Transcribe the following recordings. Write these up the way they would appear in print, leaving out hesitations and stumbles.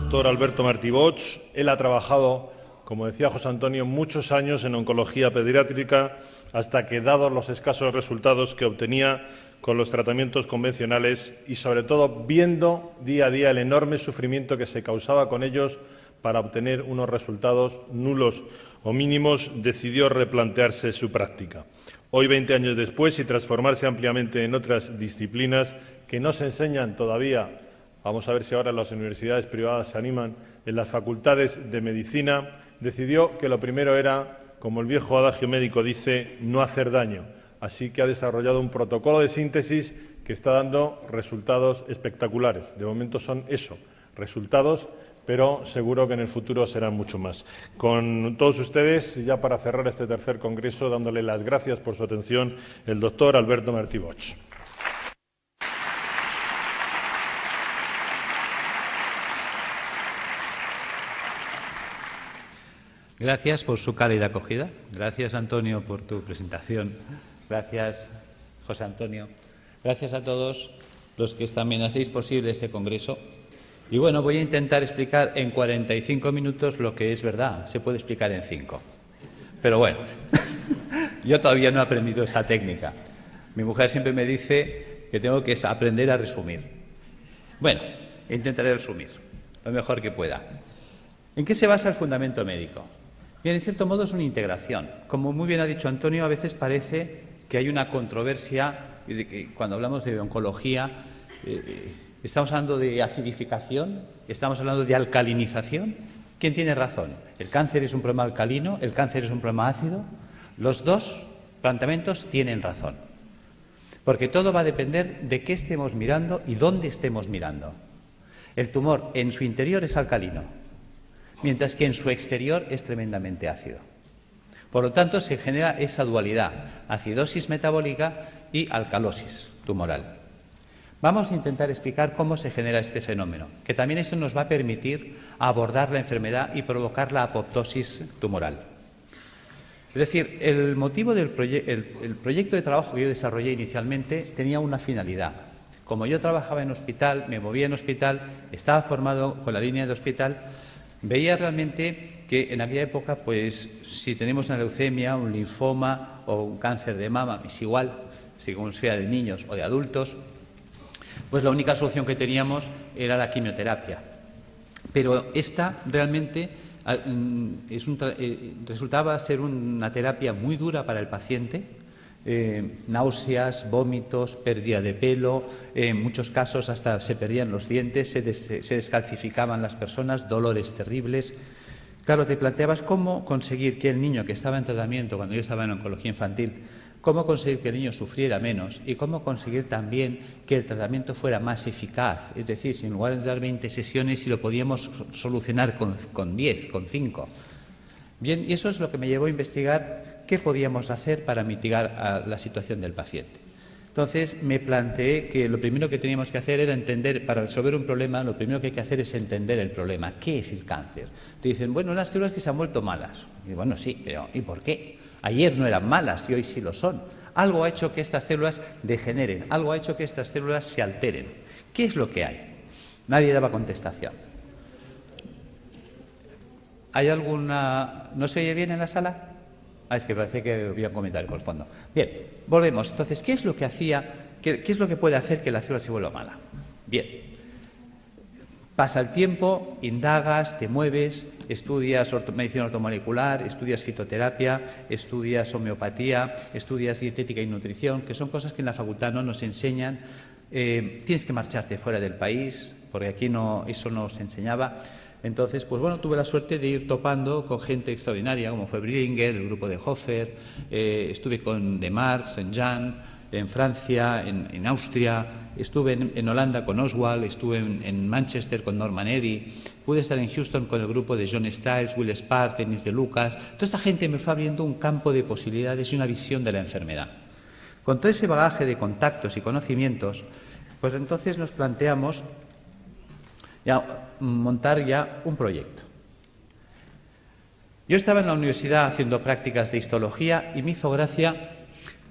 doctor Alberto Martí Bosch. Él ha trabajado, como decía José Antonio, muchos años en oncología pediátrica, hasta que, dados los escasos resultados que obtenía con los tratamientos convencionales y, sobre todo, viendo día a día el enorme sufrimiento que se causaba con ellos para obtener unos resultados nulos o mínimos, decidió replantearse su práctica. Hoy, 20 años después, y transformarse ampliamente en otras disciplinas que no se enseñan todavía, vamos a ver si ahora las universidades privadas se animan, en las facultades de medicina, decidió que lo primero era, como el viejo adagio médico dice, no hacer daño. Así que ha desarrollado un protocolo de síntesis que está dando resultados espectaculares. De momento son eso, resultados, pero seguro que en el futuro serán mucho más. Con todos ustedes, ya para cerrar este tercer congreso, dándole las gracias por su atención, el doctor Alberto Martí Bosch. Gracias por su cálida acogida. Gracias, Antonio, por tu presentación. Gracias, José Antonio. Gracias a todos los que también hacéis posible este congreso. Y bueno, voy a intentar explicar en 45 minutos lo que es verdad. Se puede explicar en 5. Pero bueno, yo todavía no he aprendido esa técnica. Mi mujer siempre me dice que tengo que aprender a resumir. Bueno, intentaré resumir lo mejor que pueda. ¿En qué se basa el fundamento médico? Bien, en cierto modo es una integración. Como muy bien ha dicho Antonio, a veces parece que hay una controversia cuando hablamos de oncología. ¿Estamos hablando de acidificación? ¿Estamos hablando de alcalinización? ¿Quién tiene razón? ¿El cáncer es un problema alcalino? ¿El cáncer es un problema ácido? Los dos planteamientos tienen razón. Porque todo va a depender de qué estemos mirando y dónde estemos mirando. El tumor en su interior es alcalino, mientras que en su exterior es tremendamente ácido. Por lo tanto, se genera esa dualidad, acidosis metabólica y alcalosis tumoral. Vamos a intentar explicar cómo se genera este fenómeno, que también esto nos va a permitir abordar la enfermedad y provocar la apoptosis tumoral. Es decir, el motivo del proyecto de trabajo que yo desarrollé inicialmente tenía una finalidad. Como yo trabajaba en hospital, me movía en hospital, estaba formado con la línea de hospital, veía realmente que en aquella época, pues, si tenemos una leucemia, un linfoma o un cáncer de mama, es igual, según sea de niños o de adultos, pues la única solución que teníamos era la quimioterapia. Pero esta realmente resultaba ser una terapia muy dura para el paciente, náuseas, vómitos, pérdida de pelo, en muchos casos hasta se perdían los dientes, se descalcificaban las personas, dolores terribles. Claro, te planteabas cómo conseguir que el niño que estaba en tratamiento, cuando yo estaba en oncología infantil, cómo conseguir que el niño sufriera menos y cómo conseguir también que el tratamiento fuera más eficaz. Es decir, si en lugar de dar 20 sesiones, si lo podíamos solucionar con 10, con 5. Bien, y eso es lo que me llevó a investigar qué podíamos hacer para mitigar la situación del paciente. Entonces, me planteé que lo primero que teníamos que hacer era entender, para resolver un problema, lo primero que hay que hacer es entender el problema. ¿Qué es el cáncer? Te dicen, bueno, unas células que se han vuelto malas. Y bueno, sí, pero ¿y por qué? Ayer no eran malas y hoy sí lo son. Algo ha hecho que estas células degeneren, algo ha hecho que estas células se alteren. ¿Qué es lo que hay? Nadie daba contestación. ¿Hay alguna...? ¿No se oye bien en la sala? Es que parece que había un comentario por el fondo. Bien, volvemos. Entonces, ¿qué es lo que qué es lo que puede hacer que la célula se vuelva mala? Bien. Pasa el tiempo, indagas, te mueves, estudias medicina ortomolecular, estudias fitoterapia, estudias homeopatía, estudias dietética y nutrición, que son cosas que en la facultad no nos enseñan. Tienes que marcharte fuera del país, porque aquí eso no se enseñaba. Entonces, pues bueno, tuve la suerte de ir topando con gente extraordinaria, como fue Brillinger, el grupo de Hofer, estuve con Demar, Saint-Jean, en Francia, en Austria, estuve en Holanda con Oswald, estuve en Manchester con Norman Eddy, pude estar en Houston con el grupo de John Stiles, Will Spark, Denis de Lucas. Toda esta gente me fue abriendo un campo de posibilidades y una visión de la enfermedad. Con todo ese bagaje de contactos y conocimientos, pues entonces nos planteamos montar ya un proyecto. Yo estaba en la universidad haciendo prácticas de histología y me hizo gracia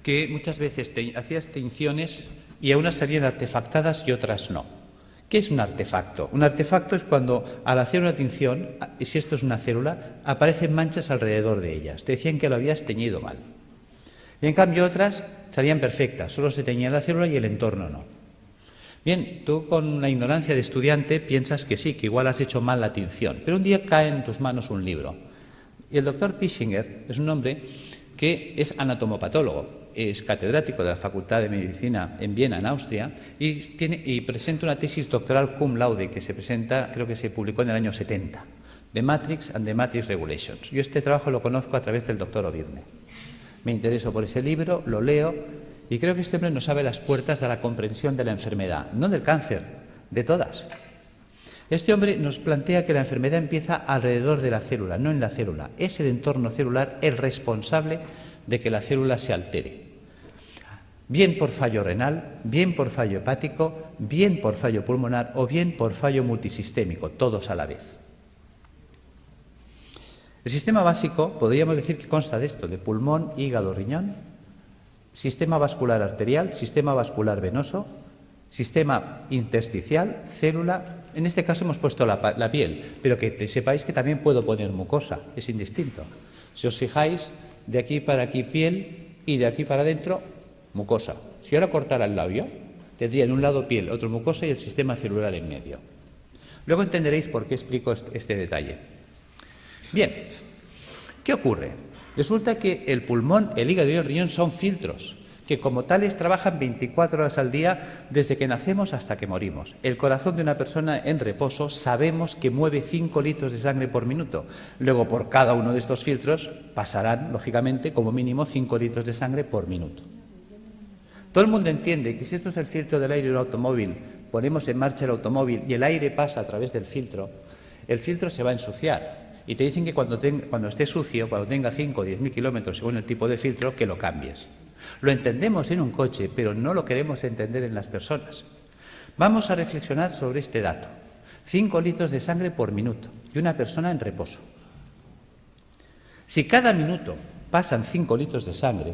que muchas veces hacía extinciones y a unas salían artefactadas y otras no. ¿Qué es un artefacto? Un artefacto es cuando al hacer una tinción, y si esto es una célula, aparecen manchas alrededor de ellas. Te decían que lo habías teñido mal. Y en cambio otras salían perfectas, solo se teñía la célula y el entorno no. Bien, tú con la ignorancia de estudiante piensas que sí, que igual has hecho mal la tinción, pero un día cae en tus manos un libro. Y el doctor Pischinger es un hombre que es anatomopatólogo, es catedrático de la Facultad de Medicina en Viena, en Austria, y presenta una tesis doctoral cum laude que se presenta, creo que se publicó en el año 70, The Matrix and the Matrix Regulations. Yo este trabajo lo conozco a través del doctor Ovirne. Me intereso por ese libro, lo leo, y creo que este hombre nos abre las puertas a la comprensión de la enfermedad, no del cáncer, de todas. Este hombre nos plantea que la enfermedad empieza alrededor de la célula, no en la célula. Es el entorno celular el responsable de que la célula se altere. Bien por fallo renal, bien por fallo hepático, bien por fallo pulmonar o bien por fallo multisistémico, todos a la vez. El sistema básico, podríamos decir que consta de esto, de pulmón, hígado, riñón, sistema vascular arterial, sistema vascular venoso, sistema intersticial, célula. En este caso hemos puesto la piel, pero que sepáis que también puedo poner mucosa, es indistinto. Si os fijáis, de aquí para aquí piel y de aquí para adentro mucosa. Si ahora cortara el labio, tendría en un lado piel, otro mucosa y el sistema celular en medio. Luego entenderéis por qué explico este detalle. Bien, ¿qué ocurre? Resulta que el pulmón, el hígado y el riñón son filtros que como tales trabajan 24 horas al día desde que nacemos hasta que morimos. El corazón de una persona en reposo sabemos que mueve 5 litros de sangre por minuto. Luego, por cada uno de estos filtros pasarán, lógicamente, como mínimo 5 litros de sangre por minuto. Todo el mundo entiende que si esto es el filtro del aire de un automóvil, ponemos en marcha el automóvil y el aire pasa a través del filtro, el filtro se va a ensuciar. Y te dicen que cuando esté sucio, cuando tenga 5 o 10.000 kilómetros según el tipo de filtro, que lo cambies. Lo entendemos en un coche, pero no lo queremos entender en las personas. Vamos a reflexionar sobre este dato. 5 litros de sangre por minuto y una persona en reposo. Si cada minuto pasan 5 litros de sangre,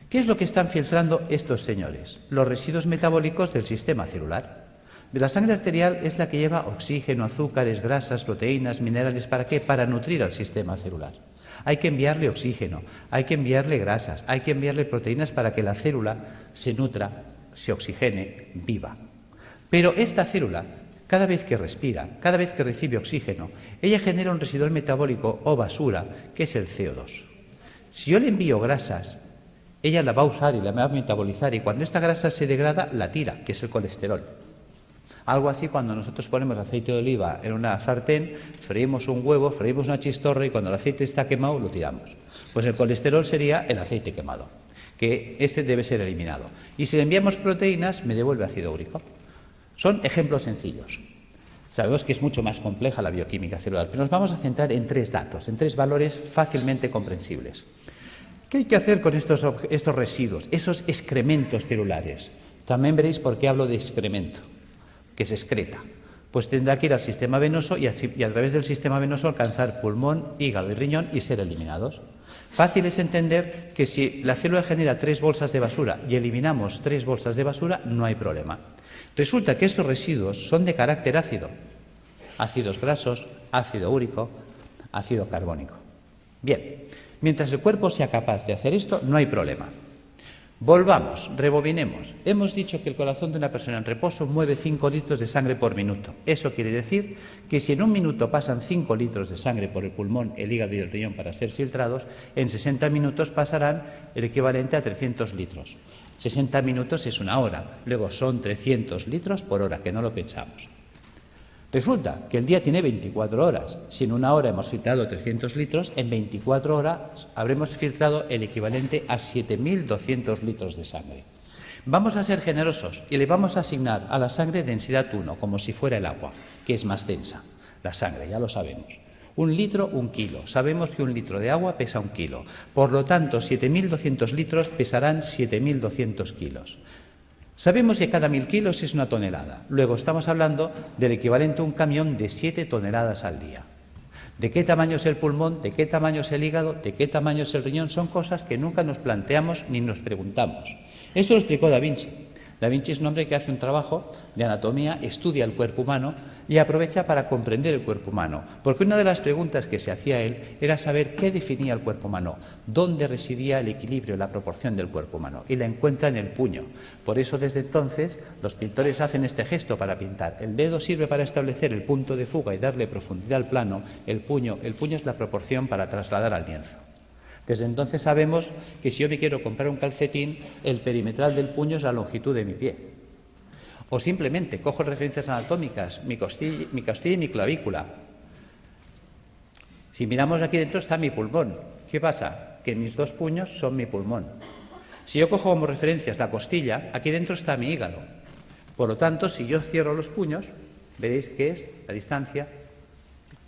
¿qué es lo que están filtrando estos señores? Los residuos metabólicos del sistema celular. La sangre arterial es la que lleva oxígeno, azúcares, grasas, proteínas, minerales. ¿Para qué? Para nutrir al sistema celular. Hay que enviarle oxígeno, hay que enviarle grasas, hay que enviarle proteínas para que la célula se nutra, se oxigene, viva. Pero esta célula, cada vez que respira, cada vez que recibe oxígeno, ella genera un residual metabólico o basura, que es el CO2. Si yo le envío grasas, ella la va a usar y la va a metabolizar, y cuando esta grasa se degrada, la tira, que es el colesterol. Algo así cuando nosotros ponemos aceite de oliva en una sartén, freímos un huevo, freímos una chistorra y cuando el aceite está quemado lo tiramos. Pues el colesterol sería el aceite quemado, que este debe ser eliminado. Y si le enviamos proteínas, me devuelve ácido úrico. Son ejemplos sencillos. Sabemos que es mucho más compleja la bioquímica celular, pero nos vamos a centrar en 3 datos, en 3 valores fácilmente comprensibles. ¿Qué hay que hacer con estos residuos, esos excrementos celulares? También veréis por qué hablo de excremento, que se excreta. Pues tendrá que ir al sistema venoso y a través del sistema venoso alcanzar pulmón, hígado y riñón y ser eliminados. Fácil es entender que si la célula genera 3 bolsas de basura y eliminamos 3 bolsas de basura, no hay problema. Resulta que estos residuos son de carácter ácido. Ácidos grasos, ácido úrico, ácido carbónico. Bien, mientras el cuerpo sea capaz de hacer esto, no hay problema. Volvamos, rebobinemos. Hemos dicho que el corazón de una persona en reposo mueve 5 litros de sangre por minuto. Eso quiere decir que si en un minuto pasan 5 litros de sangre por el pulmón, el hígado y el riñón para ser filtrados, en 60 minutos pasarán el equivalente a 300 litros. 60 minutos es una hora, luego son 300 litros por hora, que no lo pensamos. Resulta que el día tiene 24 horas. Si en una hora hemos filtrado 300 litros, en 24 horas habremos filtrado el equivalente a 7.200 litros de sangre. Vamos a ser generosos y le vamos a asignar a la sangre densidad 1, como si fuera el agua, que es más densa. La sangre, ya lo sabemos. 1 litro, 1 kilo. Sabemos que 1 litro de agua pesa 1 kilo. Por lo tanto, 7.200 litros pesarán 7.200 kilos. Sabemos que cada 1.000 kilos es una tonelada. Luego estamos hablando del equivalente a un camión de 7 toneladas al día. ¿De qué tamaño es el pulmón? ¿De qué tamaño es el hígado? ¿De qué tamaño es el riñón? Son cosas que nunca nos planteamos ni nos preguntamos. Esto lo explicó Da Vinci. Da Vinci es un hombre que hace un trabajo de anatomía, estudia el cuerpo humano y aprovecha para comprender el cuerpo humano. Porque una de las preguntas que se hacía él era saber qué definía el cuerpo humano, dónde residía el equilibrio, la proporción del cuerpo humano. Y la encuentra en el puño. Por eso, desde entonces, los pintores hacen este gesto para pintar. El dedo sirve para establecer el punto de fuga y darle profundidad al plano. El puño es la proporción para trasladar al lienzo. Desde entonces sabemos que si yo me quiero comprar un calcetín, el perimetral del puño es la longitud de mi pie. O simplemente cojo referencias anatómicas, mi costilla y mi clavícula. Si miramos aquí dentro está mi pulmón. ¿Qué pasa? Que mis dos puños son mi pulmón. Si yo cojo como referencias la costilla, aquí dentro está mi hígado. Por lo tanto, si yo cierro los puños, veréis que es la distancia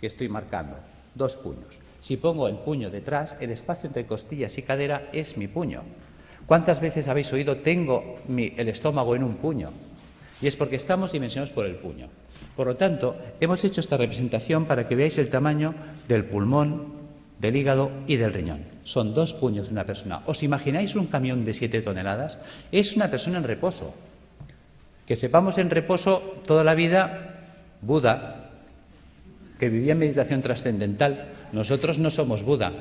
que estoy marcando, 2 puños. Si pongo el puño detrás, el espacio entre costillas y cadera es mi puño. ¿Cuántas veces habéis oído tengo el estómago en un puño? Y es porque estamos dimensionados por el puño. Por lo tanto, hemos hecho esta representación para que veáis el tamaño del pulmón, del hígado y del riñón. Son 2 puños de una persona. ¿Os imagináis un camión de 7 toneladas? Es una persona en reposo. Que sepamos en reposo toda la vida, Buda, que vivía en meditación trascendental. Nosotros no somos Buda.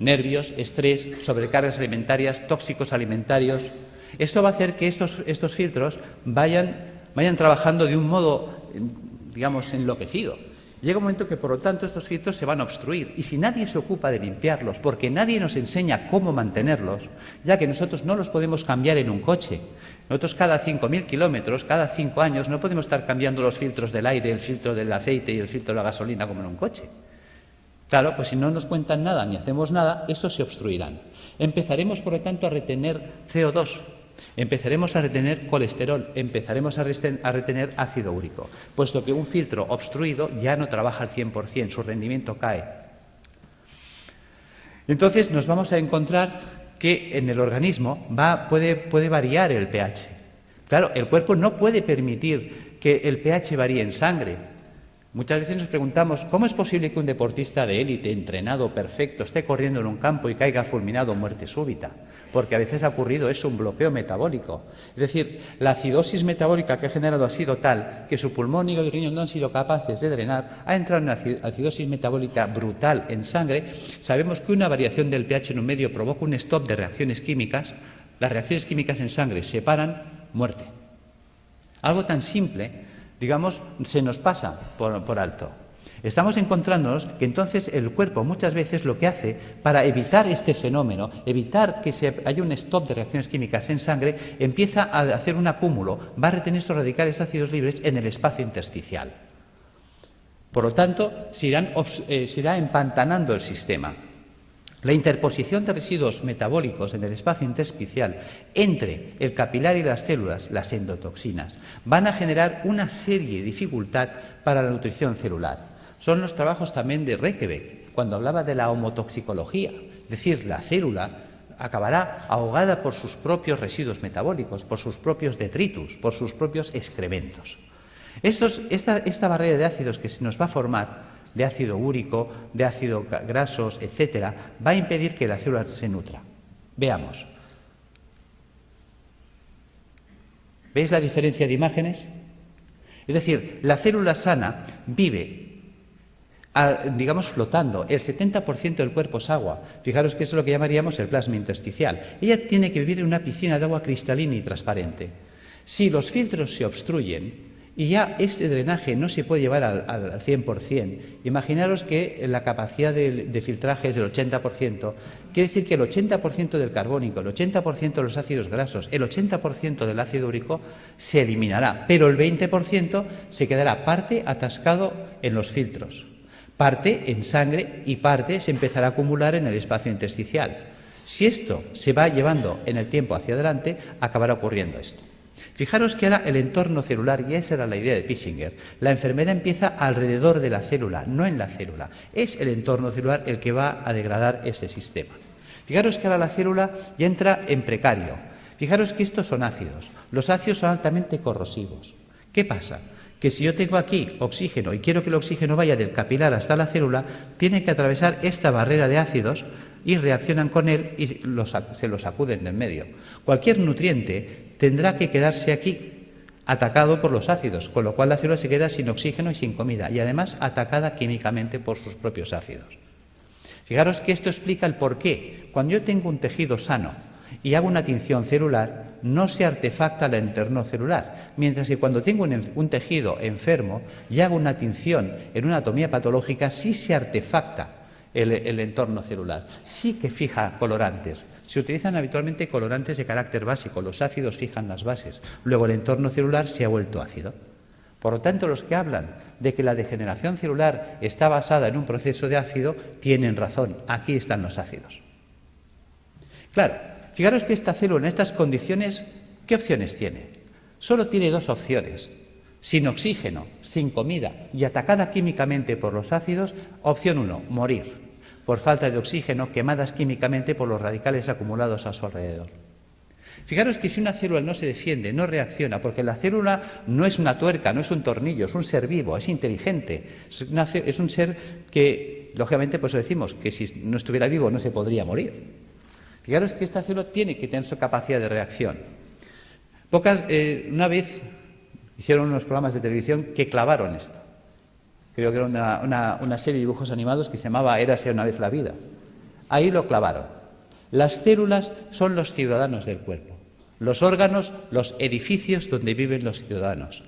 Nervios, estrés, sobrecargas alimentarias, tóxicos alimentarios. Esto va a hacer que estos filtros vayan trabajando de un modo, digamos, enloquecido. Llega un momento que, por lo tanto, estos filtros se van a obstruir. Y si nadie se ocupa de limpiarlos, porque nadie nos enseña cómo mantenerlos, ya que nosotros no los podemos cambiar en un coche. Nosotros cada 5.000 kilómetros, cada 5 años, no podemos estar cambiando los filtros del aire, el filtro del aceite y el filtro de la gasolina como en un coche. Claro, pues si no nos cuentan nada ni hacemos nada, estos se obstruirán. Empezaremos, por lo tanto, a retener CO2, empezaremos a retener colesterol, empezaremos a retener ácido úrico, puesto que un filtro obstruido ya no trabaja al 100%, su rendimiento cae. Entonces nos vamos a encontrar que en el organismo puede variar el pH. Claro, el cuerpo no puede permitir que el pH varíe en sangre. Muchas veces nos preguntamos, ¿cómo es posible que un deportista de élite, entrenado, perfecto, esté corriendo en un campo y caiga fulminado muerte súbita? Porque a veces ha ocurrido eso, un bloqueo metabólico. Es decir, la acidosis metabólica que ha generado ha sido tal que su pulmón, hígado y riñón no han sido capaces de drenar, ha entrado en una acidosis metabólica brutal en sangre. Sabemos que una variación del pH en un medio provoca un stop de reacciones químicas. Las reacciones químicas en sangre se paran, muerte. Algo tan simple, digamos, se nos pasa por alto. Estamos encontrándonos que entonces el cuerpo muchas veces lo que hace para evitar este fenómeno, evitar que haya un stop de reacciones químicas en sangre, empieza a hacer un acúmulo, va a retener estos radicales ácidos libres en el espacio intersticial. Por lo tanto, se irá empantanando el sistema. La interposición de residuos metabólicos en el espacio intersticial entre el capilar y las células, las endotoxinas, van a generar una serie de dificultad para la nutrición celular. Son los trabajos también de Reykjavik, cuando hablaba de la homotoxicología, es decir, la célula acabará ahogada por sus propios residuos metabólicos, por sus propios detritus, por sus propios excrementos. Esta barrera de ácidos que se nos va a formar, de ácido úrico, de ácidos grasos, etcétera, va a impedir que la célula se nutra. Veamos. ¿Veis la diferencia de imágenes? Es decir, la célula sana vive, digamos, flotando. El 70% del cuerpo es agua. Fijaros que eso es lo que llamaríamos el plasma intersticial. Ella tiene que vivir en una piscina de agua cristalina y transparente. Si los filtros se obstruyen, y ya este drenaje no se puede llevar al 100%. Imaginaros que la capacidad de filtraje es del 80%. Quiere decir que el 80% del carbónico, el 80% de los ácidos grasos, el 80% del ácido úrico se eliminará, pero el 20% se quedará parte atascado en los filtros, parte en sangre y parte se empezará a acumular en el espacio intersticial. Si esto se va llevando en el tiempo hacia adelante, acabará ocurriendo esto. Fijaros que ahora el entorno celular, y esa era la idea de Pischinger, la enfermedad empieza alrededor de la célula, no en la célula. Es el entorno celular el que va a degradar ese sistema. Fijaros que ahora la célula ya entra en precario. Fijaros que estos son ácidos. Los ácidos son altamente corrosivos. ¿Qué pasa? Que si yo tengo aquí oxígeno y quiero que el oxígeno vaya del capilar hasta la célula, tiene que atravesar esta barrera de ácidos y reaccionan con él y se los sacuden del medio. Cualquier nutriente tendrá que quedarse aquí, atacado por los ácidos, con lo cual la célula se queda sin oxígeno y sin comida, y además atacada químicamente por sus propios ácidos. Fijaros que esto explica el por qué. Cuando yo tengo un tejido sano y hago una tinción celular, no se artefacta el entorno celular, mientras que cuando tengo un tejido enfermo y hago una tinción en una anatomía patológica, sí se artefacta el entorno celular, sí que fija colorantes. Se utilizan habitualmente colorantes de carácter básico, los ácidos fijan las bases, luego el entorno celular se ha vuelto ácido. Por lo tanto, los que hablan de que la degeneración celular está basada en un proceso de ácido, tienen razón, aquí están los ácidos. Claro, fijaros que esta célula en estas condiciones, ¿qué opciones tiene? Solo tiene dos opciones. Sin oxígeno, sin comida y atacada químicamente por los ácidos, opción 1, morir por falta de oxígeno, quemadas químicamente por los radicales acumulados a su alrededor. Fijaros que si una célula no se defiende, no reacciona, porque la célula no es una tuerca, no es un tornillo, es un ser vivo, es inteligente, es un ser que, lógicamente, pues decimos que si no estuviera vivo no se podría morir. Fijaros que esta célula tiene que tener su capacidad de reacción. Una vez hicieron unos programas de televisión que clavaron esto. Creo que era una serie de dibujos animados que se llamaba Érase una vez la vida. Ahí lo clavaron. Las células son los ciudadanos del cuerpo. Los órganos, los edificios donde viven los ciudadanos.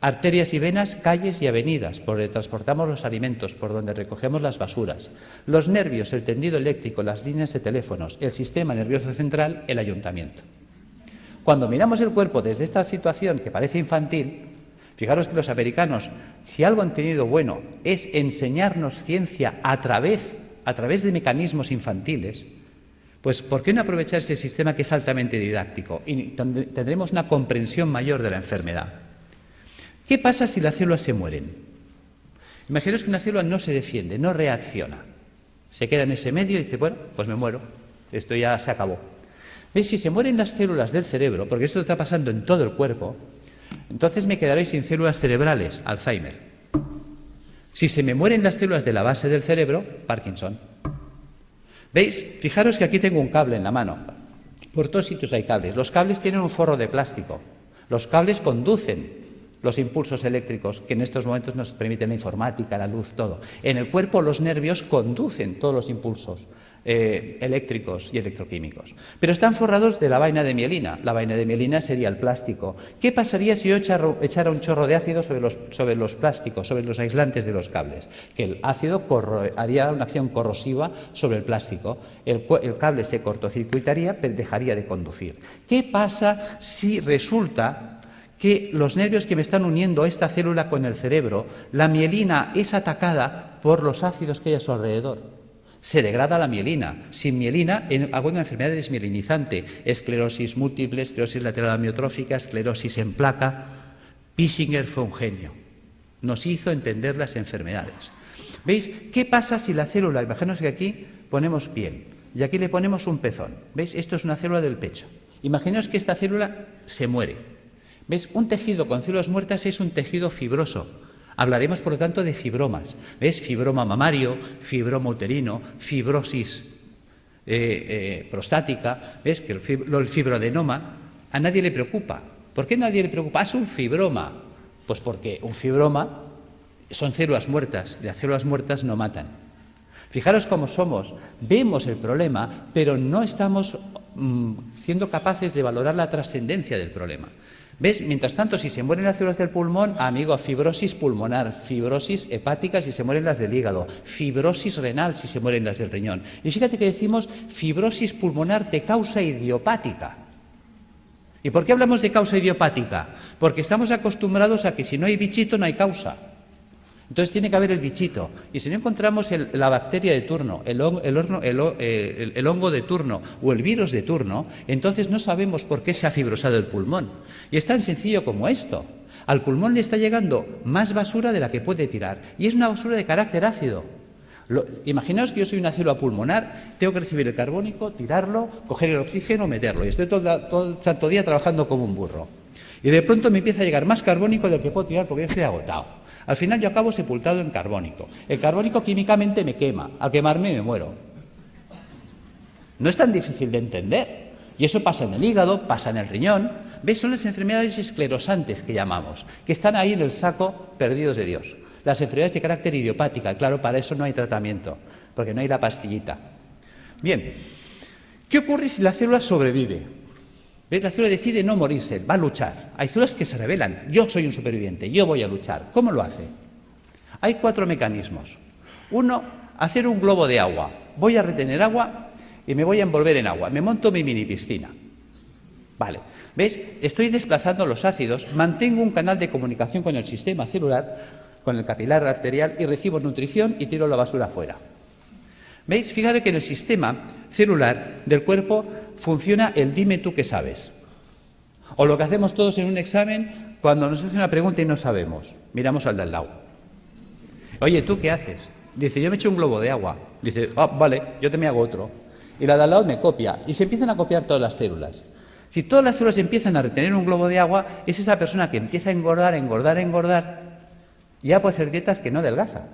Arterias y venas, calles y avenidas, por donde transportamos los alimentos, por donde recogemos las basuras. Los nervios, el tendido eléctrico, las líneas de teléfonos, el sistema nervioso central, el ayuntamiento. Cuando miramos el cuerpo desde esta situación que parece infantil, fijaros que los americanos, si algo han tenido bueno, es enseñarnos ciencia a través de mecanismos infantiles, pues ¿por qué no aprovechar ese sistema que es altamente didáctico? Y tendremos una comprensión mayor de la enfermedad. ¿Qué pasa si las células se mueren? Imaginaos que una célula no se defiende, no reacciona. Se queda en ese medio y dice, bueno, pues me muero, esto ya se acabó. ¿Veis? Si se mueren las células del cerebro, porque esto está pasando en todo el cuerpo, entonces me quedaré sin células cerebrales, Alzheimer. Si se me mueren las células de la base del cerebro, Parkinson. ¿Veis? Fijaros que aquí tengo un cable en la mano. Por todos sitios hay cables. Los cables tienen un forro de plástico. Los cables conducen los impulsos eléctricos que en estos momentos nos permiten la informática, la luz, todo. En el cuerpo los nervios conducen todos los impulsos eléctricos y electroquímicos. Pero están forrados de la vaina de mielina. La vaina de mielina sería el plástico. ¿Qué pasaría si yo echara un chorro de ácido sobre los plásticos, sobre los aislantes de los cables? Que el ácido haría una acción corrosiva sobre el plástico. El cable se cortocircuitaría, pero dejaría de conducir. ¿Qué pasa si resulta que los nervios que me están uniendo a esta célula con el cerebro, la mielina es atacada por los ácidos que hay a su alrededor? Se degrada la mielina. Sin mielina hago una enfermedad desmielinizante, esclerosis múltiple, esclerosis lateral amiotrófica, esclerosis en placa. Pissinger fue un genio. Nos hizo entender las enfermedades. ¿Veis? ¿Qué pasa si la célula, imaginaos que aquí ponemos piel y aquí le ponemos un pezón? ¿Veis? Esto es una célula del pecho. Imaginaos que esta célula se muere. ¿Veis? Un tejido con células muertas es un tejido fibroso. Hablaremos, por lo tanto, de fibromas. ¿Ves? Fibroma mamario, fibroma uterino, fibrosis prostática. ¿Ves? Que el fibroadenoma a nadie le preocupa. ¿Por qué a nadie le preocupa? Es un fibroma. Pues porque un fibroma son células muertas y las células muertas no matan. Fijaros cómo somos. Vemos el problema, pero no estamos siendo capaces de valorar la trascendencia del problema. ¿Ves? Mientras tanto, si se mueren las células del pulmón, amigo, fibrosis pulmonar, fibrosis hepática si se mueren las del hígado, fibrosis renal si se mueren las del riñón. Y fíjate que decimos fibrosis pulmonar de causa idiopática. ¿Y por qué hablamos de causa idiopática? Porque estamos acostumbrados a que si no hay bichito no hay causa. Entonces tiene que haber el bichito. Y si no encontramos la bacteria de turno, el hongo de turno o el virus de turno, entonces no sabemos por qué se ha fibrosado el pulmón. Y es tan sencillo como esto. Al pulmón le está llegando más basura de la que puede tirar. Y es una basura de carácter ácido. Imaginaos que yo soy una célula pulmonar, tengo que recibir el carbónico, tirarlo, coger el oxígeno, meterlo. Y estoy todo el santo día trabajando como un burro. Y de pronto me empieza a llegar más carbónico del que puedo tirar porque yo estoy agotado. Al final yo acabo sepultado en carbónico. El carbónico químicamente me quema. Al quemarme me muero. No es tan difícil de entender. Y eso pasa en el hígado, pasa en el riñón. ¿Ves? Son las enfermedades esclerosantes que llamamos, que están ahí en el saco perdidos de Dios. Las enfermedades de carácter idiopática, claro, para eso no hay tratamiento, porque no hay la pastillita. Bien, ¿qué ocurre si la célula sobrevive? ¿Ves? La célula decide no morirse, va a luchar. Hay células que se rebelan. Yo soy un superviviente, yo voy a luchar. ¿Cómo lo hace? Hay 4 mecanismos. Uno, hacer un globo de agua. Voy a retener agua y me voy a envolver en agua. Me monto mi mini piscina. Vale. ¿Ves? Estoy desplazando los ácidos, mantengo un canal de comunicación con el sistema celular, con el capilar arterial, y recibo nutrición y tiro la basura fuera. ¿Veis? Fíjate que en el sistema celular del cuerpo funciona el dime tú qué sabes. O lo que hacemos todos en un examen cuando nos hace una pregunta y no sabemos. Miramos al de al lado. Oye, ¿tú qué haces? Dice, yo me echo un globo de agua. Dice, vale, yo te me hago otro. Y la de al lado me copia. Y se empiezan a copiar todas las células. Si todas las células empiezan a retener un globo de agua, es esa persona que empieza a engordar, y ya puede hacer dietas que no adelgaza.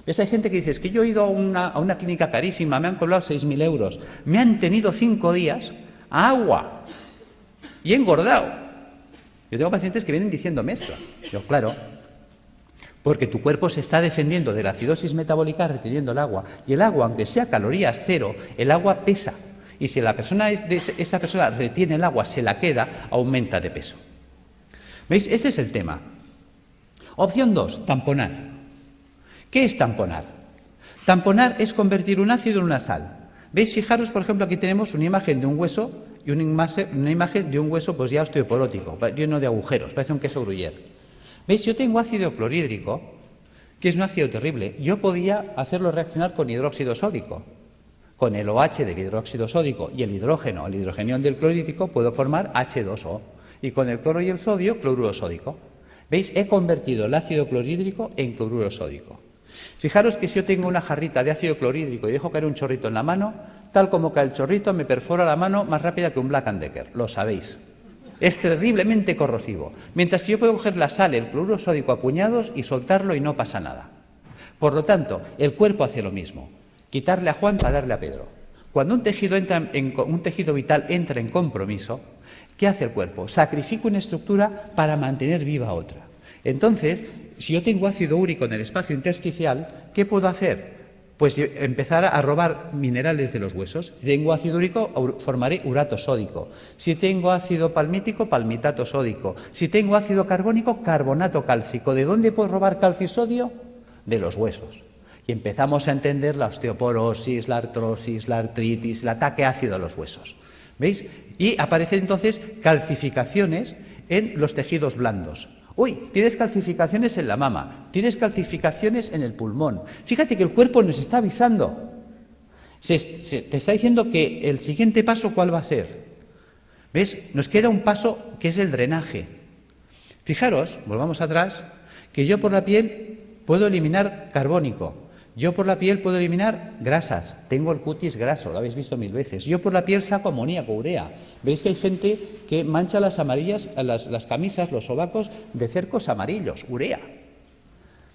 ¿Ves? Hay gente que dice, es que yo he ido a una clínica carísima, me han cobrado 6.000 euros, me han tenido 5 días a agua y he engordado. Yo tengo pacientes que vienen diciendo esto. Yo, claro, porque tu cuerpo se está defendiendo de la acidosis metabólica reteniendo el agua. Y el agua, aunque sea calorías cero, el agua pesa. Y si esa persona retiene el agua, se la queda, aumenta de peso. ¿Veis? Este es el tema. Opción 2, tamponar. ¿Qué es tamponar? Tamponar es convertir un ácido en una sal. ¿Veis? Fijaros, por ejemplo, aquí tenemos una imagen de un hueso y una imagen de un hueso pues ya osteoporótico, lleno de agujeros, parece un queso gruyère. ¿Veis? Yo tengo ácido clorhídrico, que es un ácido terrible. Yo podía hacerlo reaccionar con hidróxido sódico. Con el OH del hidróxido sódico y el hidrogenión del clorhídrico, puedo formar H2O. Y con el cloro y el sodio, cloruro sódico. ¿Veis? He convertido el ácido clorhídrico en cloruro sódico. Fijaros que si yo tengo una jarrita de ácido clorhídrico y dejo caer un chorrito en la mano, tal como cae el chorrito, me perfora la mano más rápida que un Black & Decker. Lo sabéis. Es terriblemente corrosivo. Mientras que yo puedo coger la sal, el cloruro sódico a puñados y soltarlo y no pasa nada. Por lo tanto, el cuerpo hace lo mismo. Quitarle a Juan para darle a Pedro. Cuando un tejido vital entra en compromiso, ¿qué hace el cuerpo? Sacrifica una estructura para mantener viva otra. Entonces, si yo tengo ácido úrico en el espacio intersticial, ¿qué puedo hacer? Pues empezar a robar minerales de los huesos. Si tengo ácido úrico, formaré urato sódico. Si tengo ácido palmítico, palmitato sódico. Si tengo ácido carbónico, carbonato cálcico. ¿De dónde puedo robar calcio y sodio? De los huesos. Y empezamos a entender la osteoporosis, la artrosis, la artritis, el ataque ácido a los huesos. ¿Veis? Y aparecen entonces calcificaciones en los tejidos blandos. Uy, tienes calcificaciones en la mama, tienes calcificaciones en el pulmón. Fíjate que el cuerpo nos está avisando. Te está diciendo que el siguiente paso, ¿cuál va a ser? ¿Ves? Nos queda un paso que es el drenaje. Fijaros, volvamos atrás, que yo por la piel puedo eliminar carbónico. Yo por la piel puedo eliminar grasas. Tengo el cutis graso, lo habéis visto 1000 veces. Yo por la piel saco amoníaco, urea. Veis que hay gente que mancha las camisas, los sobacos de cercos amarillos, urea.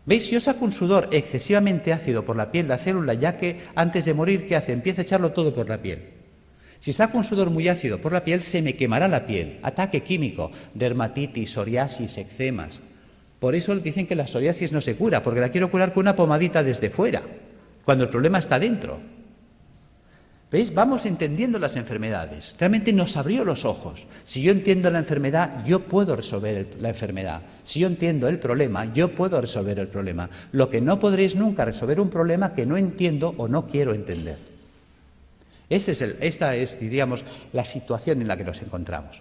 ¿Veis? Si yo saco un sudor excesivamente ácido por la piel, la célula, ya que antes de morir, ¿qué hace? Empieza a echarlo todo por la piel. Si saco un sudor muy ácido por la piel, se me quemará la piel. Ataque químico, dermatitis, psoriasis, eczemas. Por eso dicen que la psoriasis no se cura, porque la quiero curar con una pomadita desde fuera, cuando el problema está dentro. ¿Veis? Vamos entendiendo las enfermedades. Realmente nos abrió los ojos. Si yo entiendo la enfermedad, yo puedo resolver la enfermedad. Si yo entiendo el problema, yo puedo resolver el problema. Lo que no podréis nunca resolver un problema que no entiendo o no quiero entender. Esta es, diríamos, la situación en la que nos encontramos.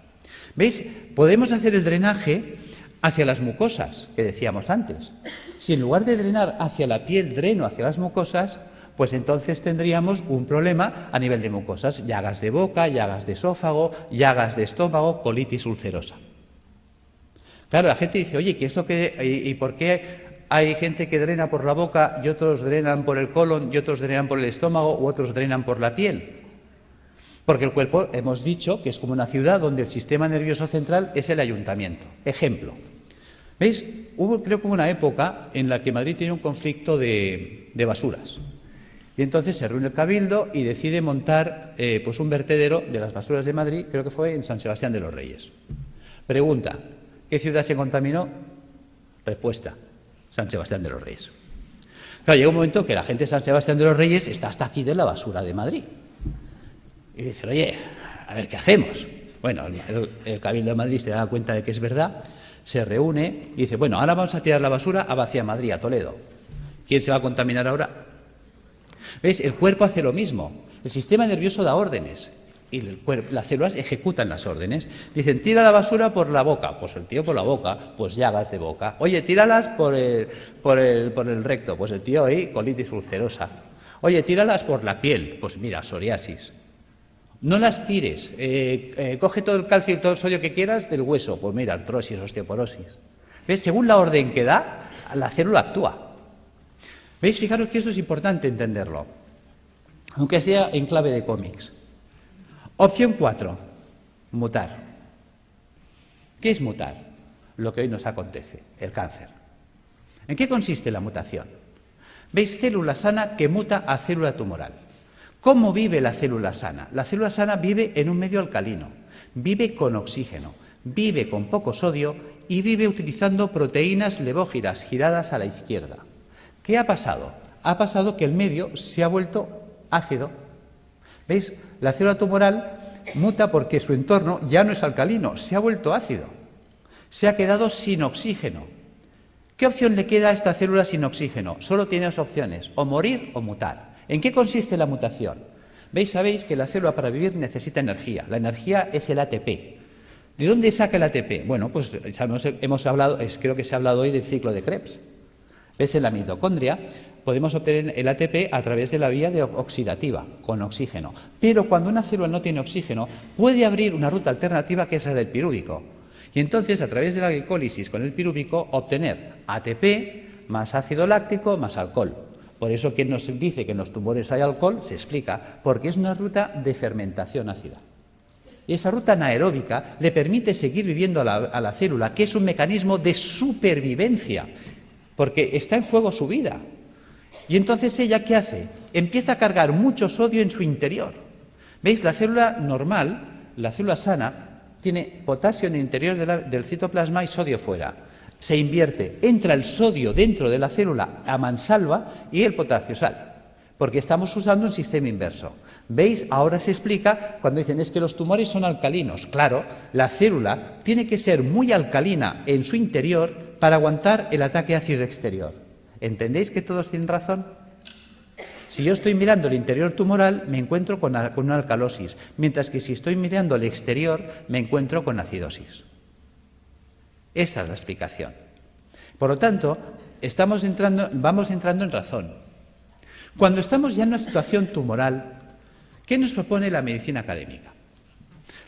¿Veis? Podemos hacer el drenaje hacia las mucosas, que decíamos antes. Si en lugar de drenar hacia la piel, dreno hacia las mucosas, pues entonces tendríamos un problema a nivel de mucosas, llagas de boca, llagas de esófago, llagas de estómago, colitis ulcerosa. Claro, la gente dice, oye, ¿qué es lo que y por qué hay gente que drena por la boca y otros drenan por el colon y otros drenan por el estómago u otros drenan por la piel? Porque el cuerpo, hemos dicho, que es como una ciudad donde el sistema nervioso central es el ayuntamiento. Ejemplo. ¿Veis? Creo que hubo una época en la que Madrid tenía un conflicto de basuras. Y entonces se reúne el Cabildo y decide montar pues un vertedero de las basuras de Madrid, creo que fue en San Sebastián de los Reyes. Pregunta, ¿qué ciudad se contaminó? Respuesta, San Sebastián de los Reyes. Claro, llega un momento que la gente de San Sebastián de los Reyes está hasta aquí de la basura de Madrid. Y dicen, oye, a ver, ¿qué hacemos? Bueno, el Cabildo de Madrid se da cuenta de que es verdad, se reúne y dice, bueno, ahora vamos a tirar la basura hacia Madrid, a Toledo. ¿Quién se va a contaminar ahora? ¿Veis? El cuerpo hace lo mismo. El sistema nervioso da órdenes y las células ejecutan las órdenes. Dicen, tira la basura por la boca. Pues el tío por la boca, pues llagas de boca. Oye, tíralas por el recto. Pues el tío ahí, colitis ulcerosa. Oye, tíralas por la piel. Pues mira, psoriasis. No las tires. Coge todo el calcio y todo el sodio que quieras del hueso. Pues mira, artrosis, osteoporosis. ¿Ves? Según la orden que da, la célula actúa. ¿Veis? Fijaros que eso es importante entenderlo, aunque sea en clave de cómics. Opción 4, mutar. ¿Qué es mutar? Lo que hoy nos acontece, el cáncer. ¿En qué consiste la mutación? ¿Veis? Célula sana que muta a célula tumoral. ¿Cómo vive la célula sana? La célula sana vive en un medio alcalino, vive con oxígeno, vive con poco sodio y vive utilizando proteínas levógiras giradas a la izquierda. ¿Qué ha pasado? Ha pasado que el medio se ha vuelto ácido. ¿Veis? La célula tumoral muta porque su entorno ya no es alcalino, se ha vuelto ácido. Se ha quedado sin oxígeno. ¿Qué opción le queda a esta célula sin oxígeno? Solo tiene dos opciones, o morir o mutar. ¿En qué consiste la mutación? ¿Veis? Sabéis que la célula para vivir necesita energía. La energía es el ATP. ¿De dónde saca el ATP? Bueno, pues hemos hablado, creo que se ha hablado hoy del ciclo de Krebs. ¿Ves? En la mitocondria podemos obtener el ATP a través de la vía oxidativa, con oxígeno. Pero cuando una célula no tiene oxígeno, puede abrir una ruta alternativa que es la del pirúvico. Y entonces, a través de la glicólisis con el pirúvico, obtener ATP más ácido láctico más alcohol. Por eso, quien nos dice que en los tumores hay alcohol, se explica, porque es una ruta de fermentación ácida. Y esa ruta anaeróbica le permite seguir viviendo a la célula, que es un mecanismo de supervivencia, porque está en juego su vida. Y entonces ella, ¿qué hace? Empieza a cargar mucho sodio en su interior. ¿Veis? La célula normal, la célula sana, tiene potasio en el interior del citoplasma y sodio fuera. Se invierte, entra el sodio dentro de la célula a mansalva y el potasio sale, porque estamos usando un sistema inverso. ¿Veis? Ahora se explica cuando dicen es que los tumores son alcalinos. Claro, la célula tiene que ser muy alcalina en su interior para aguantar el ataque ácido exterior. ¿Entendéis que todos tienen razón? Si yo estoy mirando el interior tumoral, me encuentro con una alcalosis, mientras que si estoy mirando el exterior, me encuentro con acidosis. Esta es la explicación. Por lo tanto, vamos entrando en razón. Cuando estamos ya en una situación tumoral, ¿qué nos propone la medicina académica?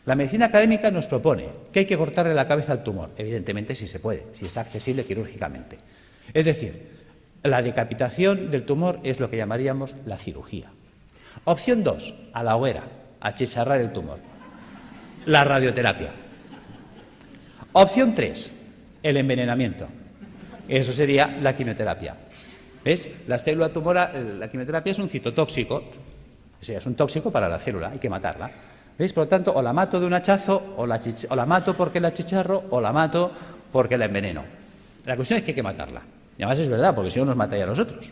La medicina académica nos propone que hay que cortarle la cabeza al tumor, evidentemente si se puede, si es accesible quirúrgicamente. Es decir, la decapitación del tumor es lo que llamaríamos la cirugía. Opción 2, a la hoguera, achicharrar el tumor. La radioterapia. Opción 3, el envenenamiento. Eso sería la quimioterapia. ¿Ves? La célula tumoral, la quimioterapia es un citotóxico, o sea, es un tóxico para la célula, hay que matarla. ¿Veis? Por lo tanto, o la mato de un hachazo, o la mato porque la achicharro, o la mato porque la enveneno. La cuestión es que hay que matarla. Y además es verdad, porque si no nos mataría a nosotros.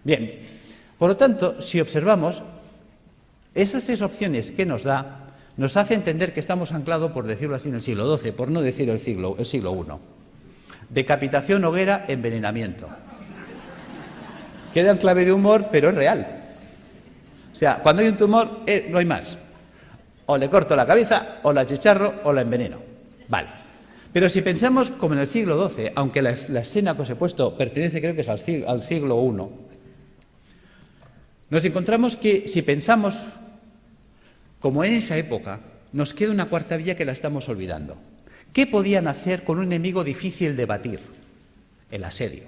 Bien, por lo tanto, si observamos, esas 6 opciones que nos da, nos hace entender que estamos anclados, por decirlo así, en el siglo XII, por no decir el siglo I. Decapitación, hoguera, envenenamiento. Queda en clave de humor, pero es real. O sea, cuando hay un tumor, no hay más. O le corto la cabeza, o la achicharro, o la enveneno. Vale. Pero si pensamos como en el siglo XII, aunque la escena que os he puesto pertenece, creo que es al siglo I, nos encontramos que si pensamos como en esa época, nos queda una cuarta vía que la estamos olvidando. ¿Qué podían hacer con un enemigo difícil de batir? El asedio.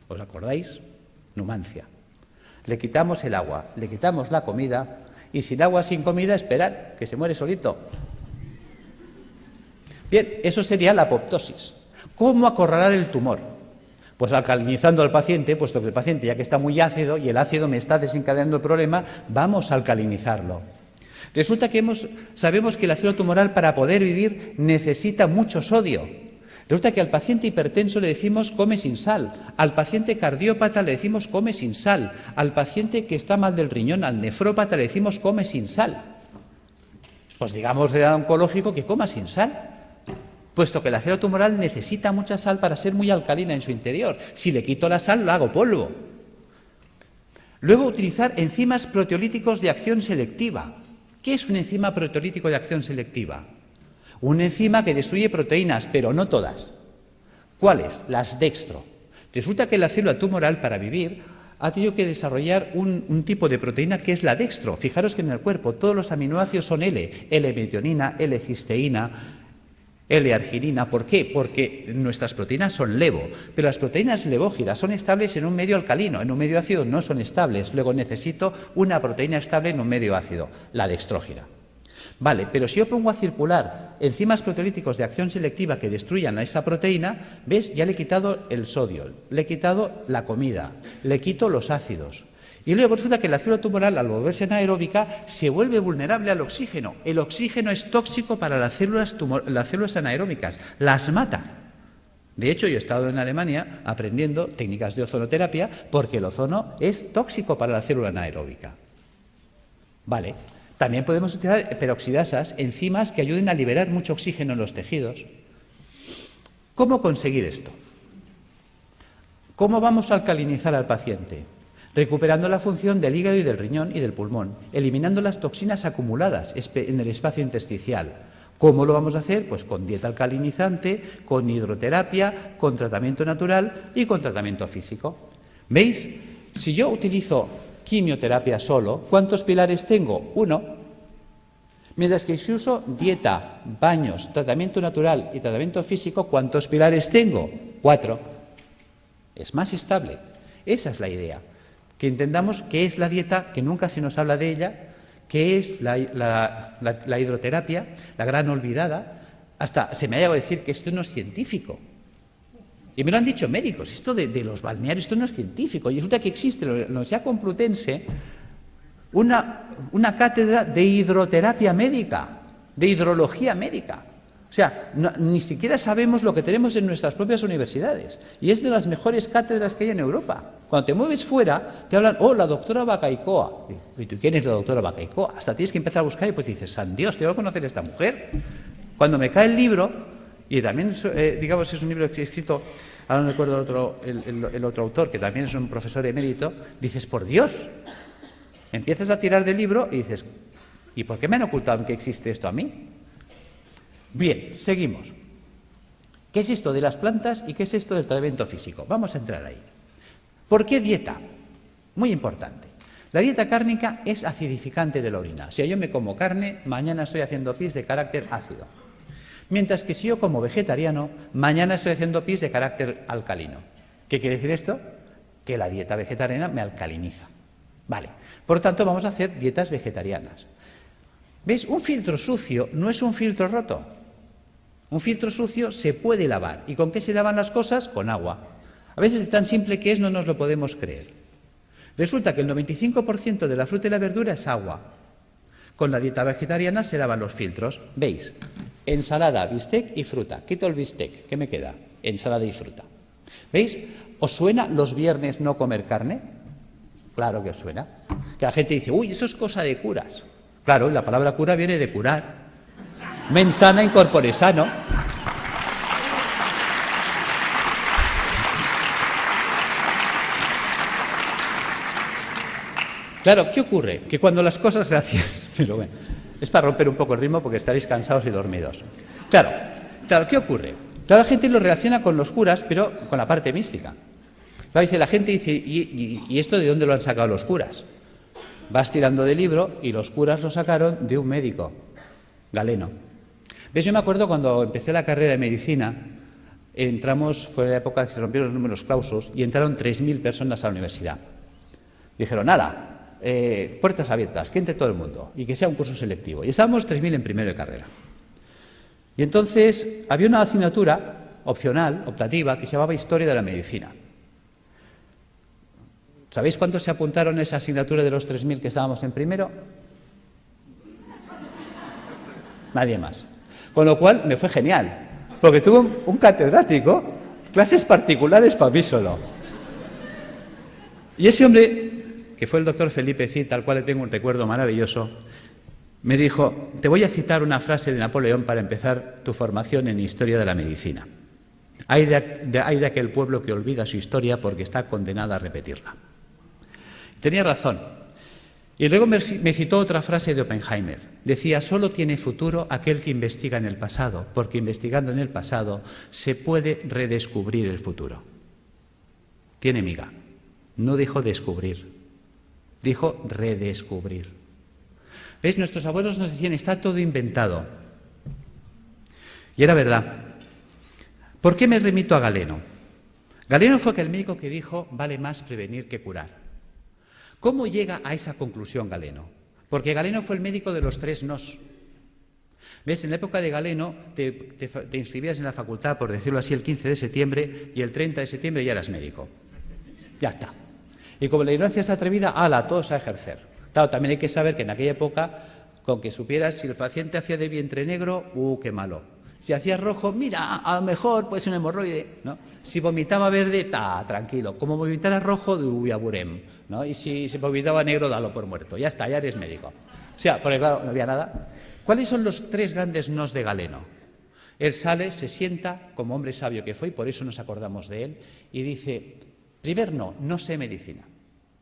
¿Os acordáis? Numancia. Le quitamos el agua, le quitamos la comida, y sin agua, sin comida, esperar, que se muere solito. Bien, eso sería la apoptosis. ¿Cómo acorralar el tumor? Pues alcalinizando al paciente, puesto que el paciente ya que está muy ácido y el ácido me está desencadenando el problema, vamos a alcalinizarlo. Resulta que sabemos que el ácido tumoral para poder vivir necesita mucho sodio. Resulta que al paciente hipertenso le decimos come sin sal, al paciente cardiópata le decimos come sin sal, al paciente que está mal del riñón, al nefrópata le decimos come sin sal. Pues digamos al oncológico que coma sin sal, puesto que el ácido tumoral necesita mucha sal para ser muy alcalina en su interior. Si le quito la sal, lo hago polvo. Luego, utilizar enzimas proteolíticos de acción selectiva. ¿Qué es un enzima proteolítico de acción selectiva? Una enzima que destruye proteínas, pero no todas. ¿Cuáles? Las dextro. Resulta que la célula tumoral, para vivir, ha tenido que desarrollar un tipo de proteína que es la dextro. Fijaros que en el cuerpo todos los aminoácidos son L-metionina, L-cisteína, L-arginina. ¿Por qué? Porque nuestras proteínas son levo, pero las proteínas levógiras son estables en un medio alcalino, en un medio ácido no son estables. Luego necesito una proteína estable en un medio ácido, la dextrógira. Vale, pero si yo pongo a circular enzimas proteolíticos de acción selectiva que destruyan a esa proteína, ¿ves? Ya le he quitado el sodio, le he quitado la comida, le quito los ácidos. Y luego resulta que la célula tumoral, al volverse anaeróbica, se vuelve vulnerable al oxígeno. El oxígeno es tóxico para las células anaeróbicas, las mata. De hecho, yo he estado en Alemania aprendiendo técnicas de ozonoterapia porque el ozono es tóxico para la célula anaeróbica. Vale. También podemos utilizar peroxidasas, enzimas que ayuden a liberar mucho oxígeno en los tejidos. ¿Cómo conseguir esto? ¿Cómo vamos a alcalinizar al paciente? Recuperando la función del hígado y del riñón y del pulmón, eliminando las toxinas acumuladas en el espacio intersticial. ¿Cómo lo vamos a hacer? Pues con dieta alcalinizante, con hidroterapia, con tratamiento natural y con tratamiento físico. ¿Veis? Si yo utilizo quimioterapia solo, ¿cuántos pilares tengo? 1. Mientras que si uso dieta, baños, tratamiento natural y tratamiento físico, ¿cuántos pilares tengo? 4. Es más estable. Esa es la idea. Que entendamos qué es la dieta, que nunca se nos habla de ella, qué es la hidroterapia, la gran olvidada. Hasta se me ha llegado a decir que esto no es científico. Y me lo han dicho médicos, esto de los balnearios, esto no es científico. Y resulta que existe en la Universidad Complutense una cátedra de hidroterapia médica, de hidrología médica. O sea, ni siquiera sabemos lo que tenemos en nuestras propias universidades. Y es de las mejores cátedras que hay en Europa. Cuando te mueves fuera, te hablan, oh, la doctora Bacaicoa. ¿Y tú quién es la doctora Bacaicoa? Hasta tienes que empezar a buscar y pues dices, san Dios, tengo que conocer a esta mujer. Cuando me cae el libro, y también, digamos, es un libro que he escrito, ahora no recuerdo el otro autor, que también es un profesor emérito, dices, por Dios, empiezas a tirar del libro y dices, ¿y por qué me han ocultado que existe esto a mí? Bien, seguimos. ¿Qué es esto de las plantas y qué es esto del tratamiento físico? Vamos a entrar ahí. ¿Por qué dieta? Muy importante. La dieta cárnica es acidificante de la orina. Si yo me como carne, mañana estoy haciendo pis de carácter ácido. Mientras que si yo como vegetariano, mañana estoy haciendo pis de carácter alcalino. ¿Qué quiere decir esto? Que la dieta vegetariana me alcaliniza. Vale. Por lo tanto, vamos a hacer dietas vegetarianas. ¿Ves? Un filtro sucio no es un filtro roto. Un filtro sucio se puede lavar. ¿Y con qué se lavan las cosas? Con agua. A veces, tan simple que es, no nos lo podemos creer. Resulta que el 95% de la fruta y la verdura es agua. Con la dieta vegetariana se lavan los filtros. ¿Veis? Ensalada, bistec y fruta. Quito el bistec. ¿Qué me queda? Ensalada y fruta. ¿Veis? ¿Os suena los viernes no comer carne? Claro que os suena. Que la gente dice, uy, eso es cosa de curas. Claro, la palabra cura viene de curar. Mens sana in corpore sano. Claro, ¿qué ocurre? Que cuando las cosas, gracias, pero bueno, es para romper un poco el ritmo porque estaréis cansados y dormidos. Claro, ¿qué ocurre? Claro, la gente lo relaciona con los curas, pero con la parte mística. Claro, dice, la gente dice, ¿y esto de dónde lo han sacado los curas? Vas tirando del libro y los curas lo sacaron de un médico, Galeno. ¿Ves? Yo me acuerdo cuando empecé la carrera de medicina, fue la época que se rompieron los números clausus y entraron 3.000 personas a la universidad. Dijeron, nada, puertas abiertas, que entre todo el mundo y que sea un curso selectivo. Y estábamos 3.000 en primero de carrera. Y entonces había una asignatura opcional, optativa, que se llamaba Historia de la Medicina. ¿Sabéis cuántos se apuntaron a esa asignatura de los 3.000 que estábamos en primero? Nadie más. Con lo cual me fue genial, porque tuve un catedrático, clases particulares para mí solo. Y ese hombre, que fue el doctor Felipe Cid, al cual le tengo un recuerdo maravilloso, me dijo: te voy a citar una frase de Napoleón para empezar tu formación en historia de la medicina. Hay de aquel pueblo que olvida su historia porque está condenado a repetirla. Tenía razón. Y luego me citó otra frase de Oppenheimer. Decía: solo tiene futuro aquel que investiga en el pasado, porque investigando en el pasado se puede redescubrir el futuro. Tiene miga. No dijo descubrir, dijo redescubrir. ¿Veis? Nuestros abuelos nos decían: está todo inventado. Y era verdad. ¿Por qué me remito a Galeno? Galeno fue aquel médico que dijo: vale más prevenir que curar. ¿Cómo llega a esa conclusión Galeno? Porque Galeno fue el médico de los 3 nos. ¿Ves? En la época de Galeno te inscribías en la facultad, por decirlo así, el 15 de septiembre y el 30 de septiembre ya eras médico. Ya está. Y como la ignorancia es atrevida, ¡hala!, todos a ejercer. Claro, también hay que saber que en aquella época, con que supieras si el paciente hacía de vientre negro, ¡qué malo! Si hacía rojo, mira, a lo mejor puede ser un hemorroide, ¿no? Si vomitaba verde, tranquilo. Como vomitara rojo, aburem, ¿no? Y si vomitaba negro, dalo por muerto. Ya está, ya eres médico. O sea, porque claro, no había nada. ¿Cuáles son los 3 grandes nos de Galeno? Él sale, se sienta, como hombre sabio que fue, y por eso nos acordamos de él, y dice: primer no sé medicina.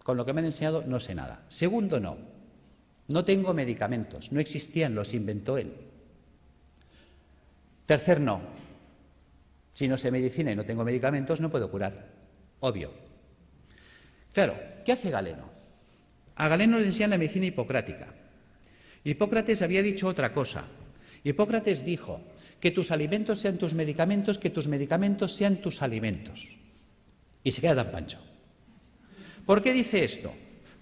Con lo que me han enseñado no sé nada. Segundo no tengo medicamentos, no existían, los inventó él. Tercer no, si no sé medicina y no tengo medicamentos no puedo curar, obvio. Claro, ¿qué hace Galeno? A Galeno le enseñan la medicina hipocrática. Hipócrates había dicho otra cosa. Hipócrates dijo: que tus alimentos sean tus medicamentos, que tus medicamentos sean tus alimentos. Y se queda tan pancho. ¿Por qué dice esto?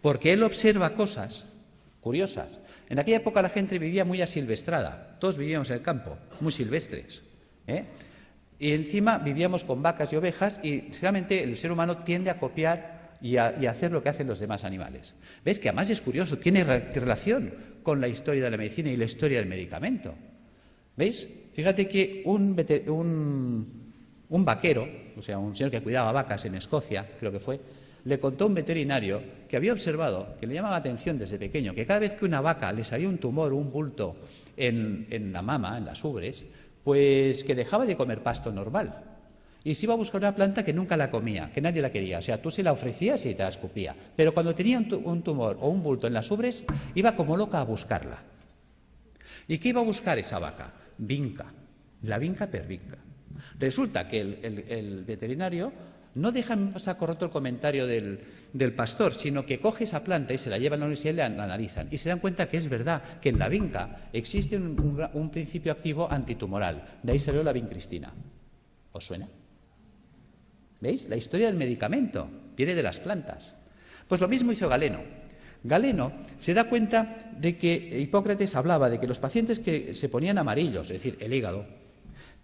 Porque él observa cosas curiosas. En aquella época la gente vivía muy asilvestrada, todos vivíamos en el campo, muy silvestres, y encima vivíamos con vacas y ovejas, y realmente el ser humano tiende a copiar y a hacer lo que hacen los demás animales. ¿Ves? Que además es curioso, tiene relación con la historia de la medicina y la historia del medicamento. ¿Veis? Fíjate que un vaquero, o sea, un señor que cuidaba vacas en Escocia, creo que fue, le contó a un veterinario que había observado, que le llamaba la atención desde pequeño, que cada vez que una vaca le salía un tumor o un bulto en la mama, en las ubres, pues que dejaba de comer pasto normal y se iba a buscar una planta que nunca la comía, que nadie la quería. O sea, tú se la ofrecías y te la escupía. Pero cuando tenía un tumor o un bulto en las ubres, iba como loca a buscarla. ¿Y qué iba a buscar esa vaca? Vinca, la vinca per vinca. Resulta que el veterinario no deja en saco roto el comentario del pastor, sino que coge esa planta y se la lleva a la universidad y la analizan. Y se dan cuenta que es verdad, que en la vinca existe un principio activo antitumoral. De ahí salió la vincristina. ¿Os suena? ¿Veis? La historia del medicamento viene de las plantas. Pues lo mismo hizo Galeno. Galeno se da cuenta de que Hipócrates hablaba de que los pacientes que se ponían amarillos, es decir, el hígado,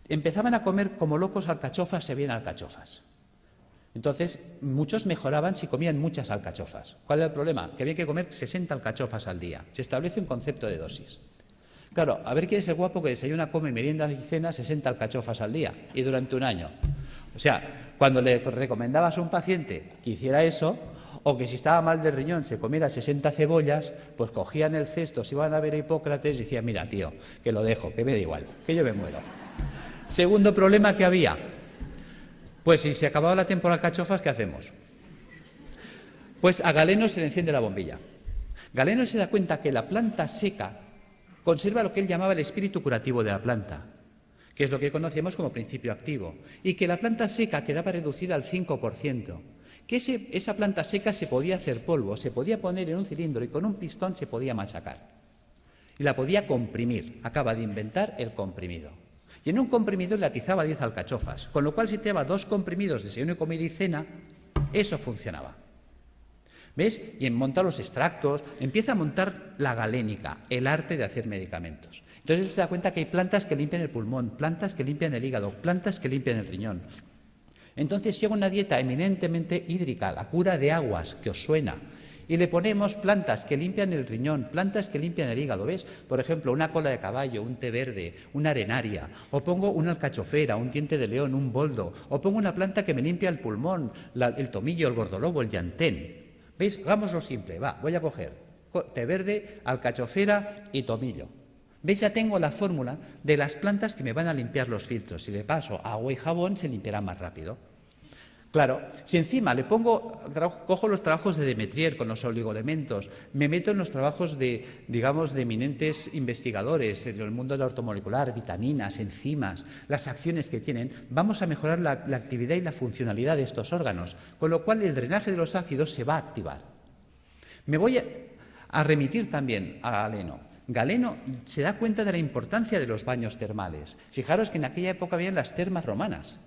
empezaban a comer como locos alcachofas, se veían alcachofas. Entonces, muchos mejoraban si comían muchas alcachofas. ¿Cuál era el problema? Que había que comer 60 alcachofas al día. Se establece un concepto de dosis. Claro, a ver quién es el guapo que desayuna, come, merienda y cena 60 alcachofas al día y durante un año. O sea, cuando le recomendabas a un paciente que hiciera eso, o que si estaba mal del riñón se comiera 60 cebollas, pues cogían el cesto, se iban a ver a Hipócrates y decían: mira, tío, que lo dejo, que me da igual, que yo me muero. Segundo problema que había: pues si se acababa la temporada de alcachofas, ¿qué hacemos? Pues a Galeno se le enciende la bombilla. Galeno se da cuenta que la planta seca conserva lo que él llamaba el espíritu curativo de la planta, que es lo que conocemos como principio activo, y que la planta seca quedaba reducida al 5%, que esa planta seca se podía hacer polvo, se podía poner en un cilindro y con un pistón se podía machacar. Y la podía comprimir. Acaba de inventar el comprimido. Y en un comprimido le atizaba 10 alcachofas, con lo cual si te daba 2 comprimidos de desayuno, comida y cena, eso funcionaba. ¿Ves? Y en montar los extractos, empieza a montar la galénica, el arte de hacer medicamentos. Entonces él se da cuenta que hay plantas que limpian el pulmón, plantas que limpian el hígado, plantas que limpian el riñón. Entonces llega una dieta eminentemente hídrica, la cura de aguas, que os suena, y le ponemos plantas que limpian el riñón, plantas que limpian el hígado, ¿ves? Por ejemplo, una cola de caballo, un té verde, una arenaria, o pongo una alcachofera, un diente de león, un boldo, o pongo una planta que me limpia el pulmón, el tomillo, el gordolobo, el llantén. ¿Veis? Hagámoslo simple, va, voy a coger té verde, alcachofera y tomillo. ¿Veis? Ya tengo la fórmula de las plantas que me van a limpiar los filtros. Si le paso agua y jabón, se limpiará más rápido. Claro, si encima le cojo los trabajos de Demetrier con los oligoelementos, me meto en los trabajos de, digamos, de eminentes investigadores en el mundo de la ortomolecular, vitaminas, enzimas, las acciones que tienen, vamos a mejorar la actividad y la funcionalidad de estos órganos, con lo cual el drenaje de los ácidos se va a activar. Me voy a remitir también a Galeno. Galeno se da cuenta de la importancia de los baños termales. Fijaros que en aquella época habían las termas romanas.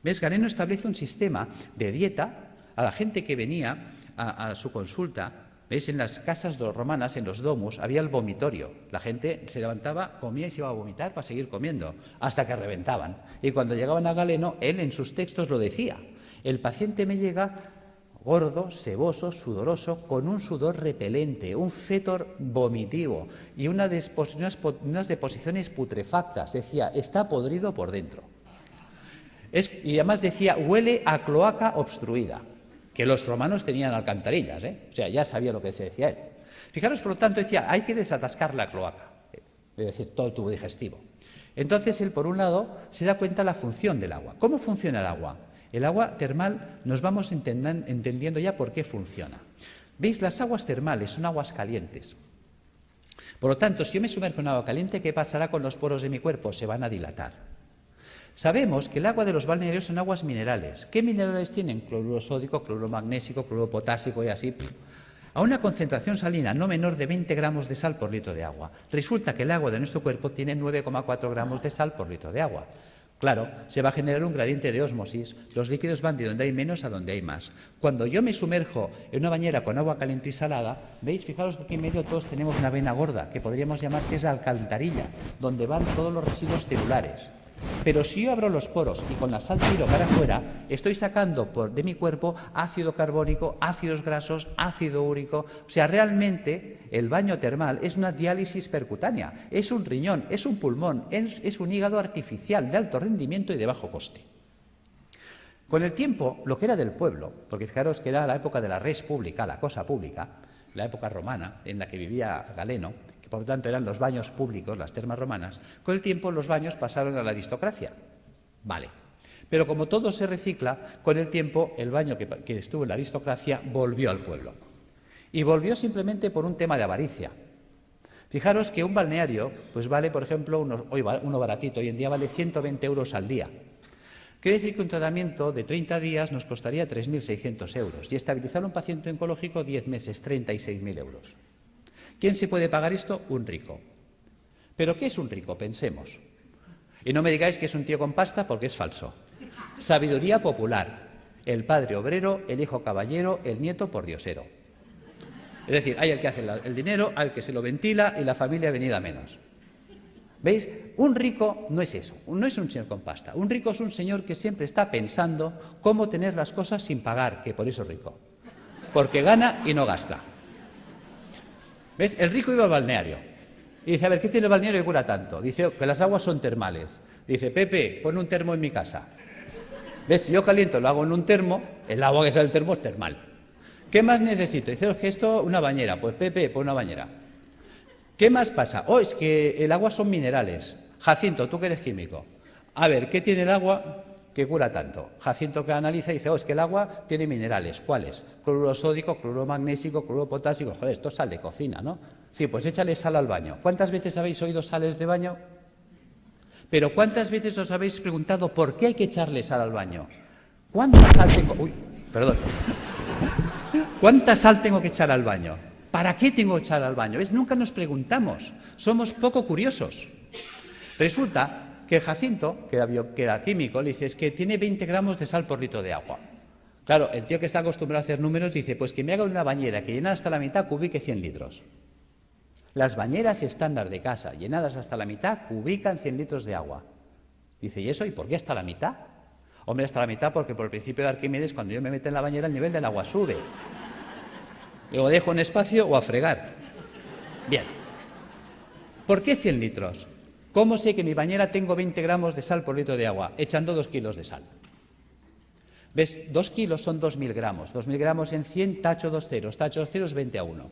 ¿Ves? Galeno establece un sistema de dieta a la gente que venía a su consulta. ¿Ves? En las casas romanas, en los domus, había el vomitorio. La gente se levantaba, comía y se iba a vomitar para seguir comiendo, hasta que reventaban. Y cuando llegaban a Galeno, él en sus textos lo decía. El paciente me llega gordo, seboso, sudoroso, con un sudor repelente, un fétor vomitivo y unas deposiciones putrefactas. Decía, está podrido por dentro. Y además decía, huele a cloaca obstruida, que los romanos tenían alcantarillas, o sea, ya sabía lo que se decía él. Fijaros, por lo tanto, decía, hay que desatascar la cloaca, es decir, todo el tubo digestivo. Entonces, él, por un lado, se da cuenta de la función del agua. ¿Cómo funciona el agua? El agua termal nos vamos entendiendo ya por qué funciona. ¿Veis? Las aguas termales son aguas calientes. Por lo tanto, si yo me sumerjo en agua caliente, ¿qué pasará con los poros de mi cuerpo? Se van a dilatar. Sabemos que el agua de los balnearios son aguas minerales. ¿Qué minerales tienen? Cloruro sódico, cloruro magnésico, cloruro potásico y así. A una concentración salina no menor de 20 gramos de sal por litro de agua. Resulta que el agua de nuestro cuerpo tiene 9,4 gramos de sal por litro de agua. Claro, se va a generar un gradiente de ósmosis. Los líquidos van de donde hay menos a donde hay más. Cuando yo me sumerjo en una bañera con agua caliente y salada, ¿veis? Fijaros que aquí en medio todos tenemos una vena gorda, que podríamos llamar que es la alcantarilla, donde van todos los residuos celulares. Pero si yo abro los poros y con la sal tiro para afuera, estoy sacando de mi cuerpo ácido carbónico, ácidos grasos, ácido úrico. O sea, realmente el baño termal es una diálisis percutánea, es un riñón, es un pulmón, es un hígado artificial de alto rendimiento y de bajo coste. Con el tiempo, lo que era del pueblo, porque fijaros que era la época de la res pública, la cosa pública, la época romana en la que vivía Galeno, por lo tanto eran los baños públicos, las termas romanas, con el tiempo los baños pasaron a la aristocracia. Vale. Pero como todo se recicla, con el tiempo el baño que estuvo en la aristocracia volvió al pueblo. Y volvió simplemente por un tema de avaricia. Fijaros que un balneario pues vale, por ejemplo, uno baratito, hoy en día vale 120 euros al día. Quiere decir que un tratamiento de 30 días nos costaría 3.600 euros y estabilizar a un paciente oncológico 10 meses, 36.000 euros. ¿Quién se puede pagar esto? Un rico. ¿Pero qué es un rico? Pensemos. Y no me digáis que es un tío con pasta porque es falso. Sabiduría popular. El padre obrero, el hijo caballero, el nieto pordiosero. Es decir, hay el que hace el dinero, al que se lo ventila y la familia venida menos. ¿Veis? Un rico no es eso, no es un señor con pasta. Un rico es un señor que siempre está pensando cómo tener las cosas sin pagar, que por eso es rico. Porque gana y no gasta. ¿Ves? El rico iba al balneario y dice, a ver, ¿qué tiene el balneario que cura tanto? Dice que las aguas son termales. Dice, Pepe, pon un termo en mi casa. ¿Ves? Si yo caliento lo hago en un termo, el agua que sale del termo es termal. ¿Qué más necesito? Dice, es que esto, una bañera. Pues Pepe, pon una bañera. ¿Qué más pasa? Oh, es que el agua son minerales. Jacinto, tú que eres químico. A ver, ¿qué tiene el agua que cura tanto? Jacinto que analiza y dice, oh, es que el agua tiene minerales. ¿Cuáles? Cloruro sódico, cloruro magnésico, cloruro potásico. Joder, esto es sal de cocina, ¿no? Sí, pues échale sal al baño. ¿Cuántas veces habéis oído sales de baño? Pero ¿cuántas veces os habéis preguntado por qué hay que echarle sal al baño? ¿Cuánta sal tengo? Uy, perdón. ¿Cuánta sal tengo que echar al baño? ¿Para qué tengo que echar al baño? ¿Ves? Nunca nos preguntamos. Somos poco curiosos. Resulta que Jacinto, que era químico, le dice, es que tiene 20 gramos de sal por litro de agua. Claro, el tío que está acostumbrado a hacer números dice, pues que me haga una bañera que llena hasta la mitad cubique 100 litros. Las bañeras estándar de casa, llenadas hasta la mitad, cubican 100 litros de agua. Dice, ¿y eso? ¿Y por qué hasta la mitad? Hombre, hasta la mitad, porque por el principio de Arquímedes, cuando yo me meto en la bañera, el nivel del agua sube. Luego dejo un espacio o a fregar. Bien. ¿Por qué 100 litros? ¿Cómo sé que en mi bañera tengo 20 gramos de sal por litro de agua? Echando 2 kilos de sal. ¿Ves? 2 kilos son 2.000 gramos. 2.000 gramos en 100, tacho 2 ceros. Tacho 2 ceros, 20:1.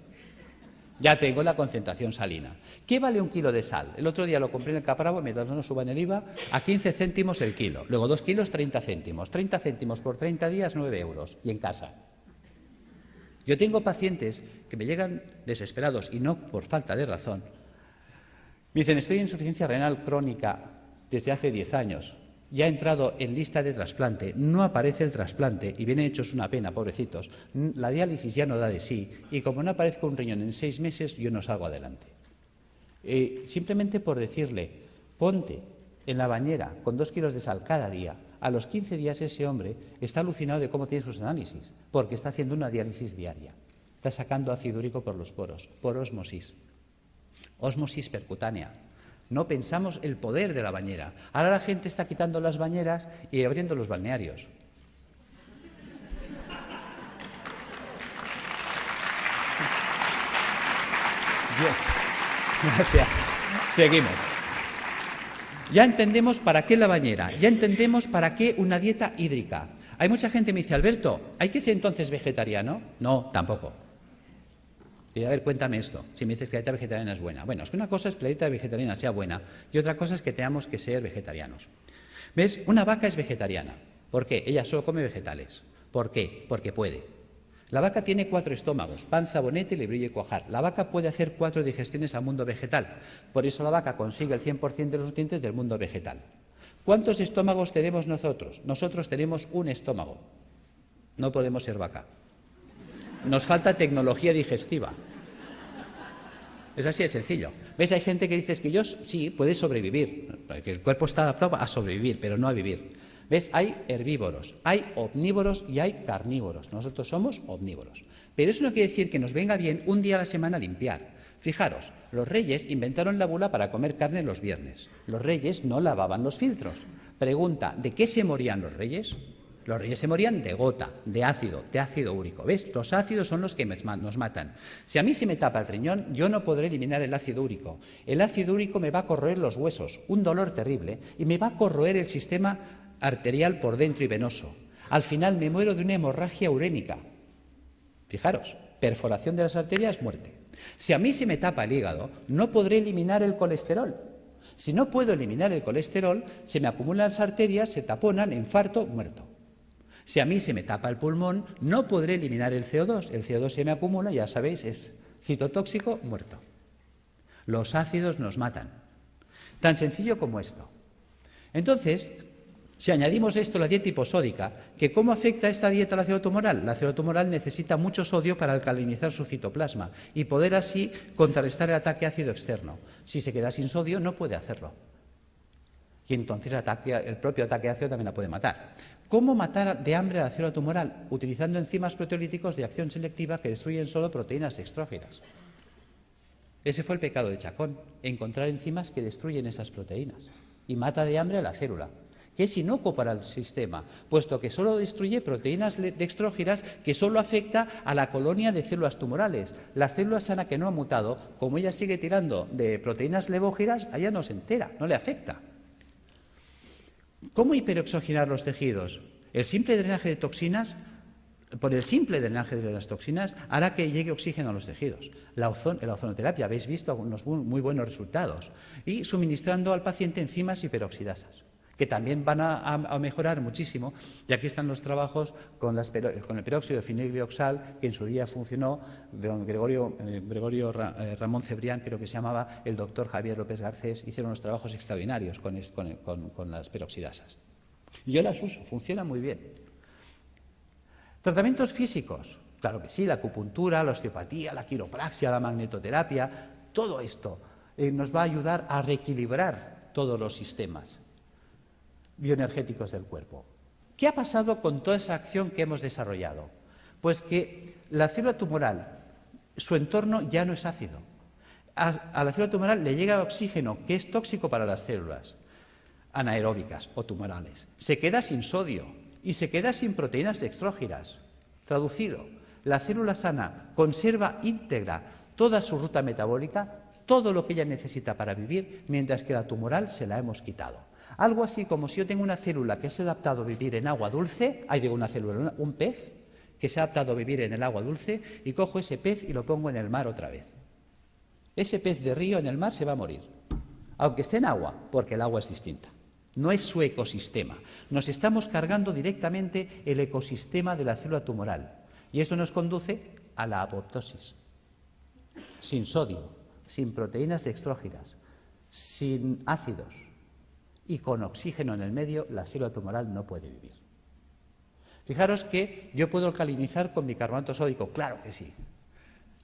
Ya tengo la concentración salina. ¿Qué vale 1 kilo de sal? El otro día lo compré en el Capravo, mientras no nos suban el IVA, a 15 céntimos el kilo. Luego 2 kilos, 30 céntimos. 30 céntimos por 30 días, 9 euros. Y en casa. Yo tengo pacientes que me llegan desesperados, y no por falta de razón. Me dicen, estoy en insuficiencia renal crónica desde hace 10 años. Ya ha entrado en lista de trasplante, no aparece el trasplante y vienen hechos una pena, pobrecitos. La diálisis ya no da de sí y como no aparezca un riñón en 6 meses, yo no salgo adelante. Simplemente por decirle, ponte en la bañera con 2 kilos de sal cada día, a los 15 días ese hombre está alucinado de cómo tiene sus análisis, porque está haciendo una diálisis diaria. Está sacando ácido úrico por los poros, por ósmosis. Ósmosis percutánea. No pensamos el poder de la bañera. Ahora la gente está quitando las bañeras y abriendo los balnearios. Bien. Gracias. Seguimos. Ya entendemos para qué la bañera, ya entendemos para qué una dieta hídrica. Hay mucha gente que me dice, Alberto, ¿hay que ser entonces vegetariano? No, tampoco. Y a ver, cuéntame esto, si me dices que la dieta vegetariana es buena. Bueno, es que una cosa es que la dieta vegetariana sea buena y otra cosa es que tengamos que ser vegetarianos. ¿Ves? Una vaca es vegetariana. ¿Por qué? Ella solo come vegetales. ¿Por qué? Porque puede. La vaca tiene 4 estómagos, panza, bonete, lebrillo y cuajar. La vaca puede hacer 4 digestiones al mundo vegetal. Por eso la vaca consigue el 100% de los nutrientes del mundo vegetal. ¿Cuántos estómagos tenemos nosotros? Nosotros tenemos un estómago. No podemos ser vaca. Nos falta tecnología digestiva. Es así de sencillo. ¿Ves? Hay gente que dice que yo sí, puede sobrevivir, porque el cuerpo está adaptado a sobrevivir, pero no a vivir. ¿Ves? Hay herbívoros, hay omnívoros y hay carnívoros. Nosotros somos omnívoros. Pero eso no quiere decir que nos venga bien un día a la semana limpiar. Fijaros, los reyes inventaron la bula para comer carne los viernes. Los reyes no lavaban los filtros. Pregunta, ¿de qué se morían los reyes? Los reyes se morían de gota, de ácido úrico. ¿Ves? Los ácidos son los que nos matan. Si a mí se me tapa el riñón, yo no podré eliminar el ácido úrico. El ácido úrico me va a corroer los huesos, un dolor terrible, y me va a corroer el sistema arterial por dentro y venoso. Al final me muero de una hemorragia urémica. Fijaros, perforación de las arterias, muerte. Si a mí se me tapa el hígado, no podré eliminar el colesterol. Si no puedo eliminar el colesterol, se me acumulan las arterias, se taponan, infarto, muerto. Si a mí se me tapa el pulmón, no podré eliminar el CO2. El CO2 se me acumula, ya sabéis, es citotóxico, muerto. Los ácidos nos matan. Tan sencillo como esto. Entonces, si añadimos esto a la dieta hiposódica, que ¿cómo afecta esta dieta a la célula tumoral? La célula tumoral necesita mucho sodio para alcalinizar su citoplasma y poder así contrarrestar el ataque ácido externo. Si se queda sin sodio, no puede hacerlo. Y entonces el propio ataque ácido también la puede matar. ¿Cómo matar de hambre a la célula tumoral? Utilizando enzimas proteolíticos de acción selectiva que destruyen solo proteínas extrógenas. Ese fue el pecado de Chacón, encontrar enzimas que destruyen esas proteínas y mata de hambre a la célula, que es inocuo para el sistema, puesto que solo destruye proteínas dextrógenas que solo afecta a la colonia de células tumorales. La célula sana que no ha mutado, como ella sigue tirando de proteínas levógenas, a ella no se entera, no le afecta. ¿Cómo hiperoxigenar los tejidos? El simple drenaje de toxinas, por el simple drenaje de las toxinas, hará que llegue oxígeno a los tejidos. La ozonoterapia, habéis visto unos muy buenos resultados. Y suministrando al paciente enzimas hiperoxidasas, que también van a mejorar muchísimo. Y aquí están los trabajos con el peróxido de fenilglioxal, que en su día funcionó, de don Gregorio Ramón Cebrián, creo que se llamaba, el doctor Javier López Garcés, hicieron unos trabajos extraordinarios con las peroxidasas. Y yo las uso, funciona muy bien. Tratamientos físicos, claro que sí, la acupuntura, la osteopatía, la quiropraxia, la magnetoterapia, todo esto nos va a ayudar a reequilibrar todos los sistemas bioenergéticos del cuerpo. ¿Qué ha pasado con toda esa acción que hemos desarrollado? Pues que la célula tumoral, su entorno ya no es ácido. A la célula tumoral le llega oxígeno, que es tóxico para las células. anaeróbicas o tumorales. Se queda sin sodio y se queda sin proteínas dextrógiras. Traducido, la célula sana conserva íntegra toda su ruta metabólica, todo lo que ella necesita para vivir, mientras que la tumoral se la hemos quitado. Algo así como si yo tengo una célula que se ha adaptado a vivir en agua dulce, un pez que se ha adaptado a vivir en el agua dulce, y cojo ese pez y lo pongo en el mar otra vez. Ese pez de río en el mar se va a morir, aunque esté en agua, porque el agua es distinta. No es su ecosistema. Nos estamos cargando directamente el ecosistema de la célula tumoral, y eso nos conduce a la apoptosis. Sin sodio, sin proteínas dextrógiras, sin ácidos y con oxígeno en el medio, la célula tumoral no puede vivir. Fijaros que yo puedo alcalinizar con bicarbonato sódico, claro que sí.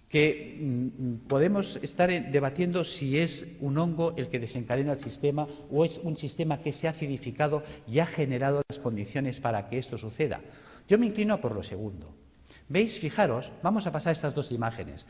Que podemos estar debatiendo si es un hongo el que desencadena el sistema o es un sistema que se ha acidificado y ha generado las condiciones para que esto suceda. Yo me inclino por lo segundo. ¿Veis? Fijaros, vamos a pasar estas dos imágenes.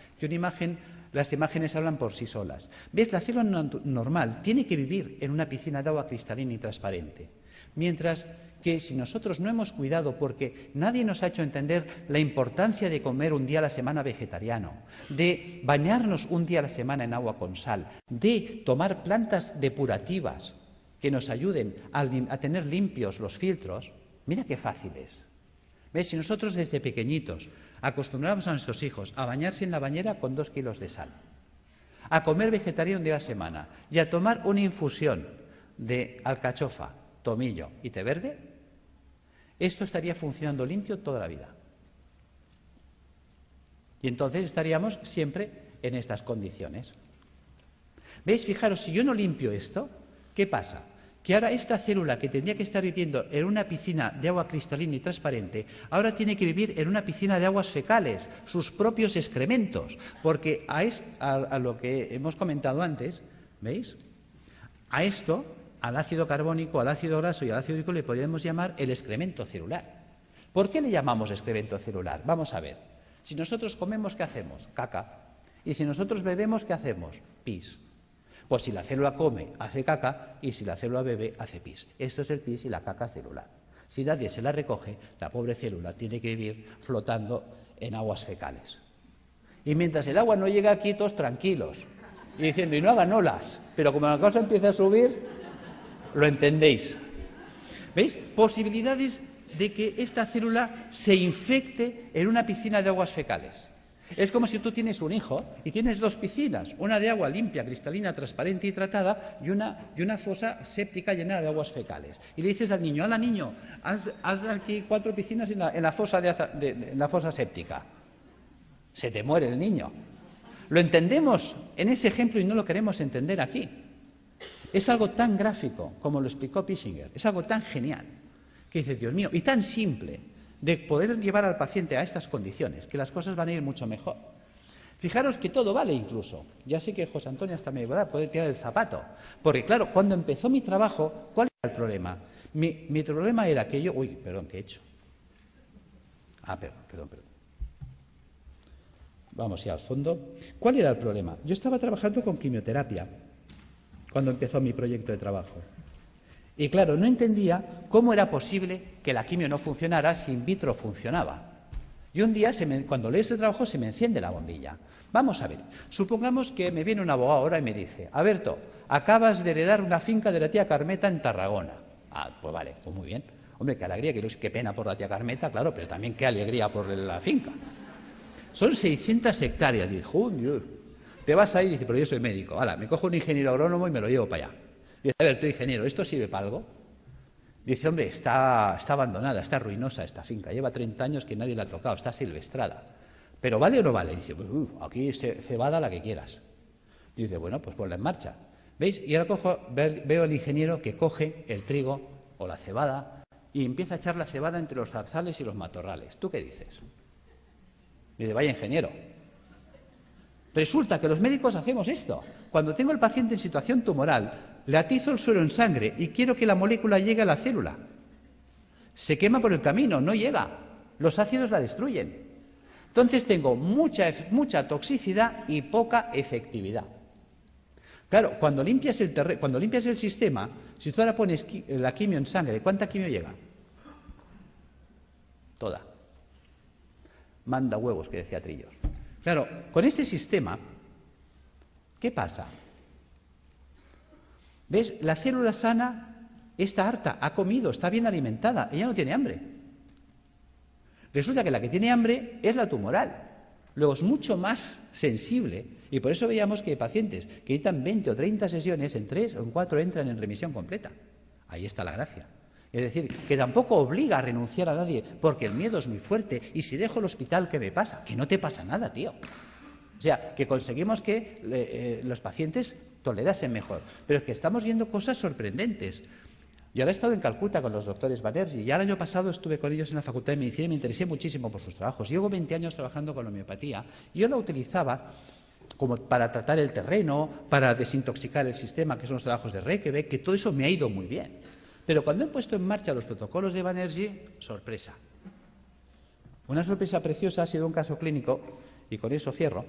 Las imágenes hablan por sí solas. ¿Ves? La célula normal tiene que vivir en una piscina de agua cristalina y transparente. Mientras que si nosotros no hemos cuidado, porque nadie nos ha hecho entender la importancia de comer un día a la semana vegetariano, de bañarnos un día a la semana en agua con sal, de tomar plantas depurativas que nos ayuden a tener limpios los filtros, mira qué fácil es. ¿Ves? Si nosotros desde pequeñitos acostumbramos a nuestros hijos a bañarse en la bañera con 2 kilos de sal, a comer vegetariano un día a la semana y a tomar una infusión de alcachofa, tomillo y té verde, esto estaría funcionando limpio toda la vida. Y entonces estaríamos siempre en estas condiciones. ¿Veis? Fijaros, si yo no limpio esto, ¿qué pasa? Que ahora esta célula que tendría que estar viviendo en una piscina de agua cristalina y transparente, ahora tiene que vivir en una piscina de aguas fecales, sus propios excrementos, porque a lo que hemos comentado antes, ¿veis? A esto, al ácido carbónico, al ácido graso y al ácido úrico le podemos llamar el excremento celular. ¿Por qué le llamamos excremento celular? Vamos a ver. Si nosotros comemos, ¿qué hacemos? Caca. Y si nosotros bebemos, ¿qué hacemos? Pis. Pues si la célula come, hace caca, y si la célula bebe, hace pis. Esto es el pis y la caca celular. Si nadie se la recoge, la pobre célula tiene que vivir flotando en aguas fecales. Y mientras el agua no llega aquí, todos tranquilos, y diciendo, y no hagan olas, pero como la cosa empieza a subir, lo entendéis. ¿Veis? Posibilidades de que esta célula se infecte en una piscina de aguas fecales. Es como si tú tienes un hijo y tienes 2 piscinas, una de agua limpia, cristalina, transparente y tratada y una fosa séptica llena de aguas fecales. Y le dices al niño, hala niño, haz aquí 4 piscinas en la fosa séptica. Se te muere el niño. Lo entendemos en ese ejemplo y no lo queremos entender aquí. Es algo tan gráfico como lo explicó Pischinger, es algo tan genial que dices, Dios mío, y tan simple de poder llevar al paciente a estas condiciones, que las cosas van a ir mucho mejor. Fijaros que todo vale incluso. Ya sé que José Antonio hasta me puede tirar el zapato, porque claro, cuando empezó mi trabajo, ¿cuál era el problema? Mi problema era que yo... Uy, perdón, ¿qué he hecho? Perdón. Vamos ya al fondo. ¿Cuál era el problema? Yo estaba trabajando con quimioterapia cuando empezó mi proyecto de trabajo. Y claro, no entendía cómo era posible que la quimio no funcionara si in vitro funcionaba. Y un día, cuando leo este trabajo, se me enciende la bombilla. Vamos a ver, supongamos que me viene un abogado ahora y me dice, Alberto, acabas de heredar una finca de la tía Carmeta en Tarragona. Pues vale, pues muy bien. Hombre, qué alegría, qué pena por la tía Carmeta, claro, pero también qué alegría por la finca. Son 600 hectáreas. Y dice, Dios, te vas ahí y dice, pero yo soy médico. Ahora, me cojo un ingeniero agrónomo y me lo llevo para allá. Dice, a ver, tú ingeniero, ¿esto sirve para algo? Dice, hombre, está abandonada, está ruinosa esta finca, lleva 30 años que nadie la ha tocado, está silvestrada. ¿Pero vale o no vale? Dice, pues, aquí cebada la que quieras. Dice, bueno, pues ponla en marcha. ¿Veis? Y ahora veo al ingeniero que coge el trigo o la cebada y empieza a echar la cebada entre los zarzales y los matorrales. ¿Tú qué dices? Dice, vaya ingeniero. Resulta que los médicos hacemos esto. Cuando tengo al paciente en situación tumoral, le atizo el suero en sangre y quiero que la molécula llegue a la célula. Se quema por el camino, no llega. Los ácidos la destruyen. Entonces tengo mucha toxicidad y poca efectividad. Claro, cuando limpias el sistema, si tú ahora pones la quimio en sangre, ¿cuánta quimio llega? Toda. Manda huevos, que decía Trillos. Claro, con este sistema, ¿qué pasa? ¿Ves? La célula sana está harta, ha comido, está bien alimentada, ella no tiene hambre. Resulta que la que tiene hambre es la tumoral. Luego es mucho más sensible y por eso veíamos que hay pacientes que necesitan 20 o 30 sesiones, en 3 o en 4 entran en remisión completa. Ahí está la gracia. Es decir, que tampoco obliga a renunciar a nadie porque el miedo es muy fuerte y si dejo el hospital, ¿qué me pasa? Que no te pasa nada, tío. O sea, que conseguimos que los pacientes tolerasen mejor. Pero es que estamos viendo cosas sorprendentes. Yo ahora he estado en Calcuta con los doctores Banerjee y el año pasado estuve con ellos en la Facultad de Medicina y me interesé muchísimo por sus trabajos. Llevo 20 años trabajando con la homeopatía y yo la utilizaba como para tratar el terreno, para desintoxicar el sistema, que son los trabajos de Reykjavik, que todo eso me ha ido muy bien. Pero cuando he puesto en marcha los protocolos de Banerjee, sorpresa. Una sorpresa preciosa ha sido un caso clínico, y con eso cierro,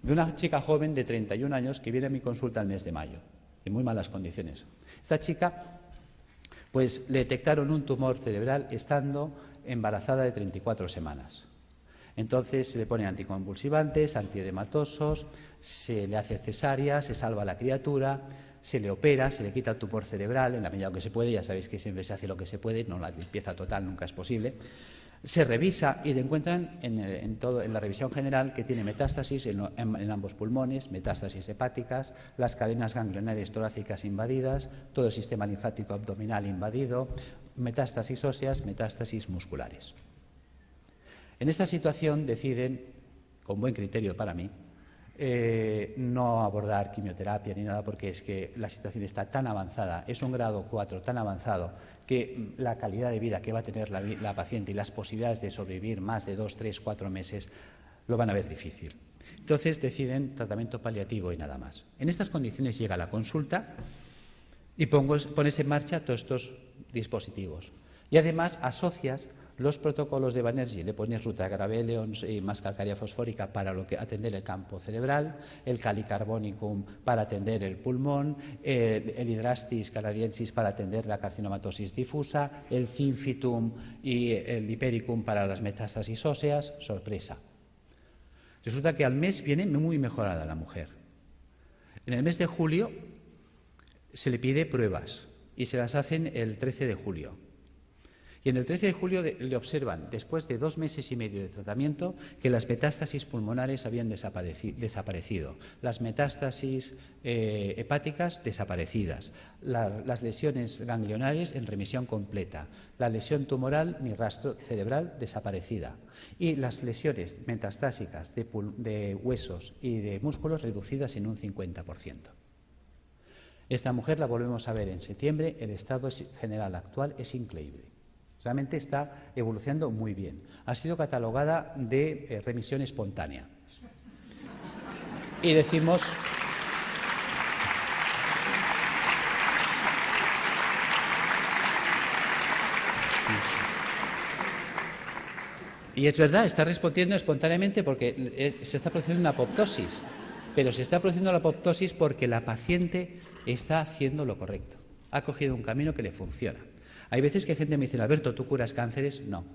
de una chica joven de 31 años que viene a mi consulta el mes de mayo, en muy malas condiciones. Esta chica, pues le detectaron un tumor cerebral estando embarazada de 34 semanas. Entonces se le ponen anticonvulsivantes, antiedematosos, se le hace cesárea, se salva a la criatura, se le opera, se le quita el tumor cerebral en la medida que se puede, ya sabéis que siempre se hace lo que se puede, no la limpieza total nunca es posible. Se revisa y le encuentran en la revisión general que tiene metástasis en ambos pulmones, metástasis hepáticas, las cadenas ganglionares torácicas invadidas, todo el sistema linfático abdominal invadido, metástasis óseas, metástasis musculares. En esta situación deciden, con buen criterio para mí, no abordar quimioterapia ni nada porque es que la situación está tan avanzada, es un grado 4 tan avanzado que la calidad de vida que va a tener la paciente y las posibilidades de sobrevivir más de 2, 3, 4 meses lo van a ver difícil. Entonces deciden tratamiento paliativo y nada más. En estas condiciones llega la consulta y pones en marcha todos estos dispositivos. Y además asocias los protocolos de Banerjee, le pones Rutagraphereon y más calcárea fosfórica para atender el campo cerebral, el Calicarbonicum para atender el pulmón, el Hydrastis canadiensis para atender la carcinomatosis difusa, el Zinfitum y el Hipericum para las metástasis óseas. Sorpresa. Resulta que al mes viene muy mejorada la mujer. En el mes de julio se le pide pruebas y se las hacen el 13 de julio. Y en el 13 de julio le observan, después de 2 meses y medio de tratamiento, que las metástasis pulmonares habían desaparecido, las metástasis hepáticas desaparecidas, las lesiones ganglionares en remisión completa, la lesión tumoral ni rastro cerebral desaparecida y las lesiones metastásicas de huesos y de músculos reducidas en un 50%. Esta mujer la volvemos a ver en septiembre, el estado general actual es increíble. Realmente está evolucionando muy bien. Ha sido catalogada de remisión espontánea. Y decimos... Y es verdad, está respondiendo espontáneamente porque se está produciendo una apoptosis. Pero se está produciendo la apoptosis porque la paciente está haciendo lo correcto. Ha cogido un camino que le funciona. Hay veces que gente me dice, Alberto, ¿tú curas cánceres? No.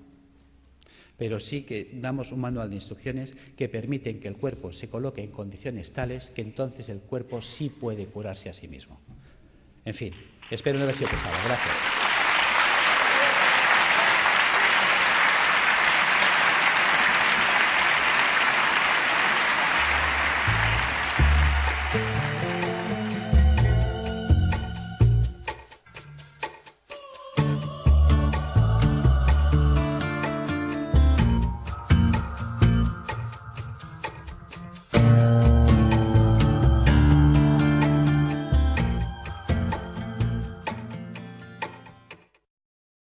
Pero sí que damos un manual de instrucciones que permiten que el cuerpo se coloque en condiciones tales que entonces el cuerpo sí puede curarse a sí mismo. En fin, espero no haber sido pesado. Gracias.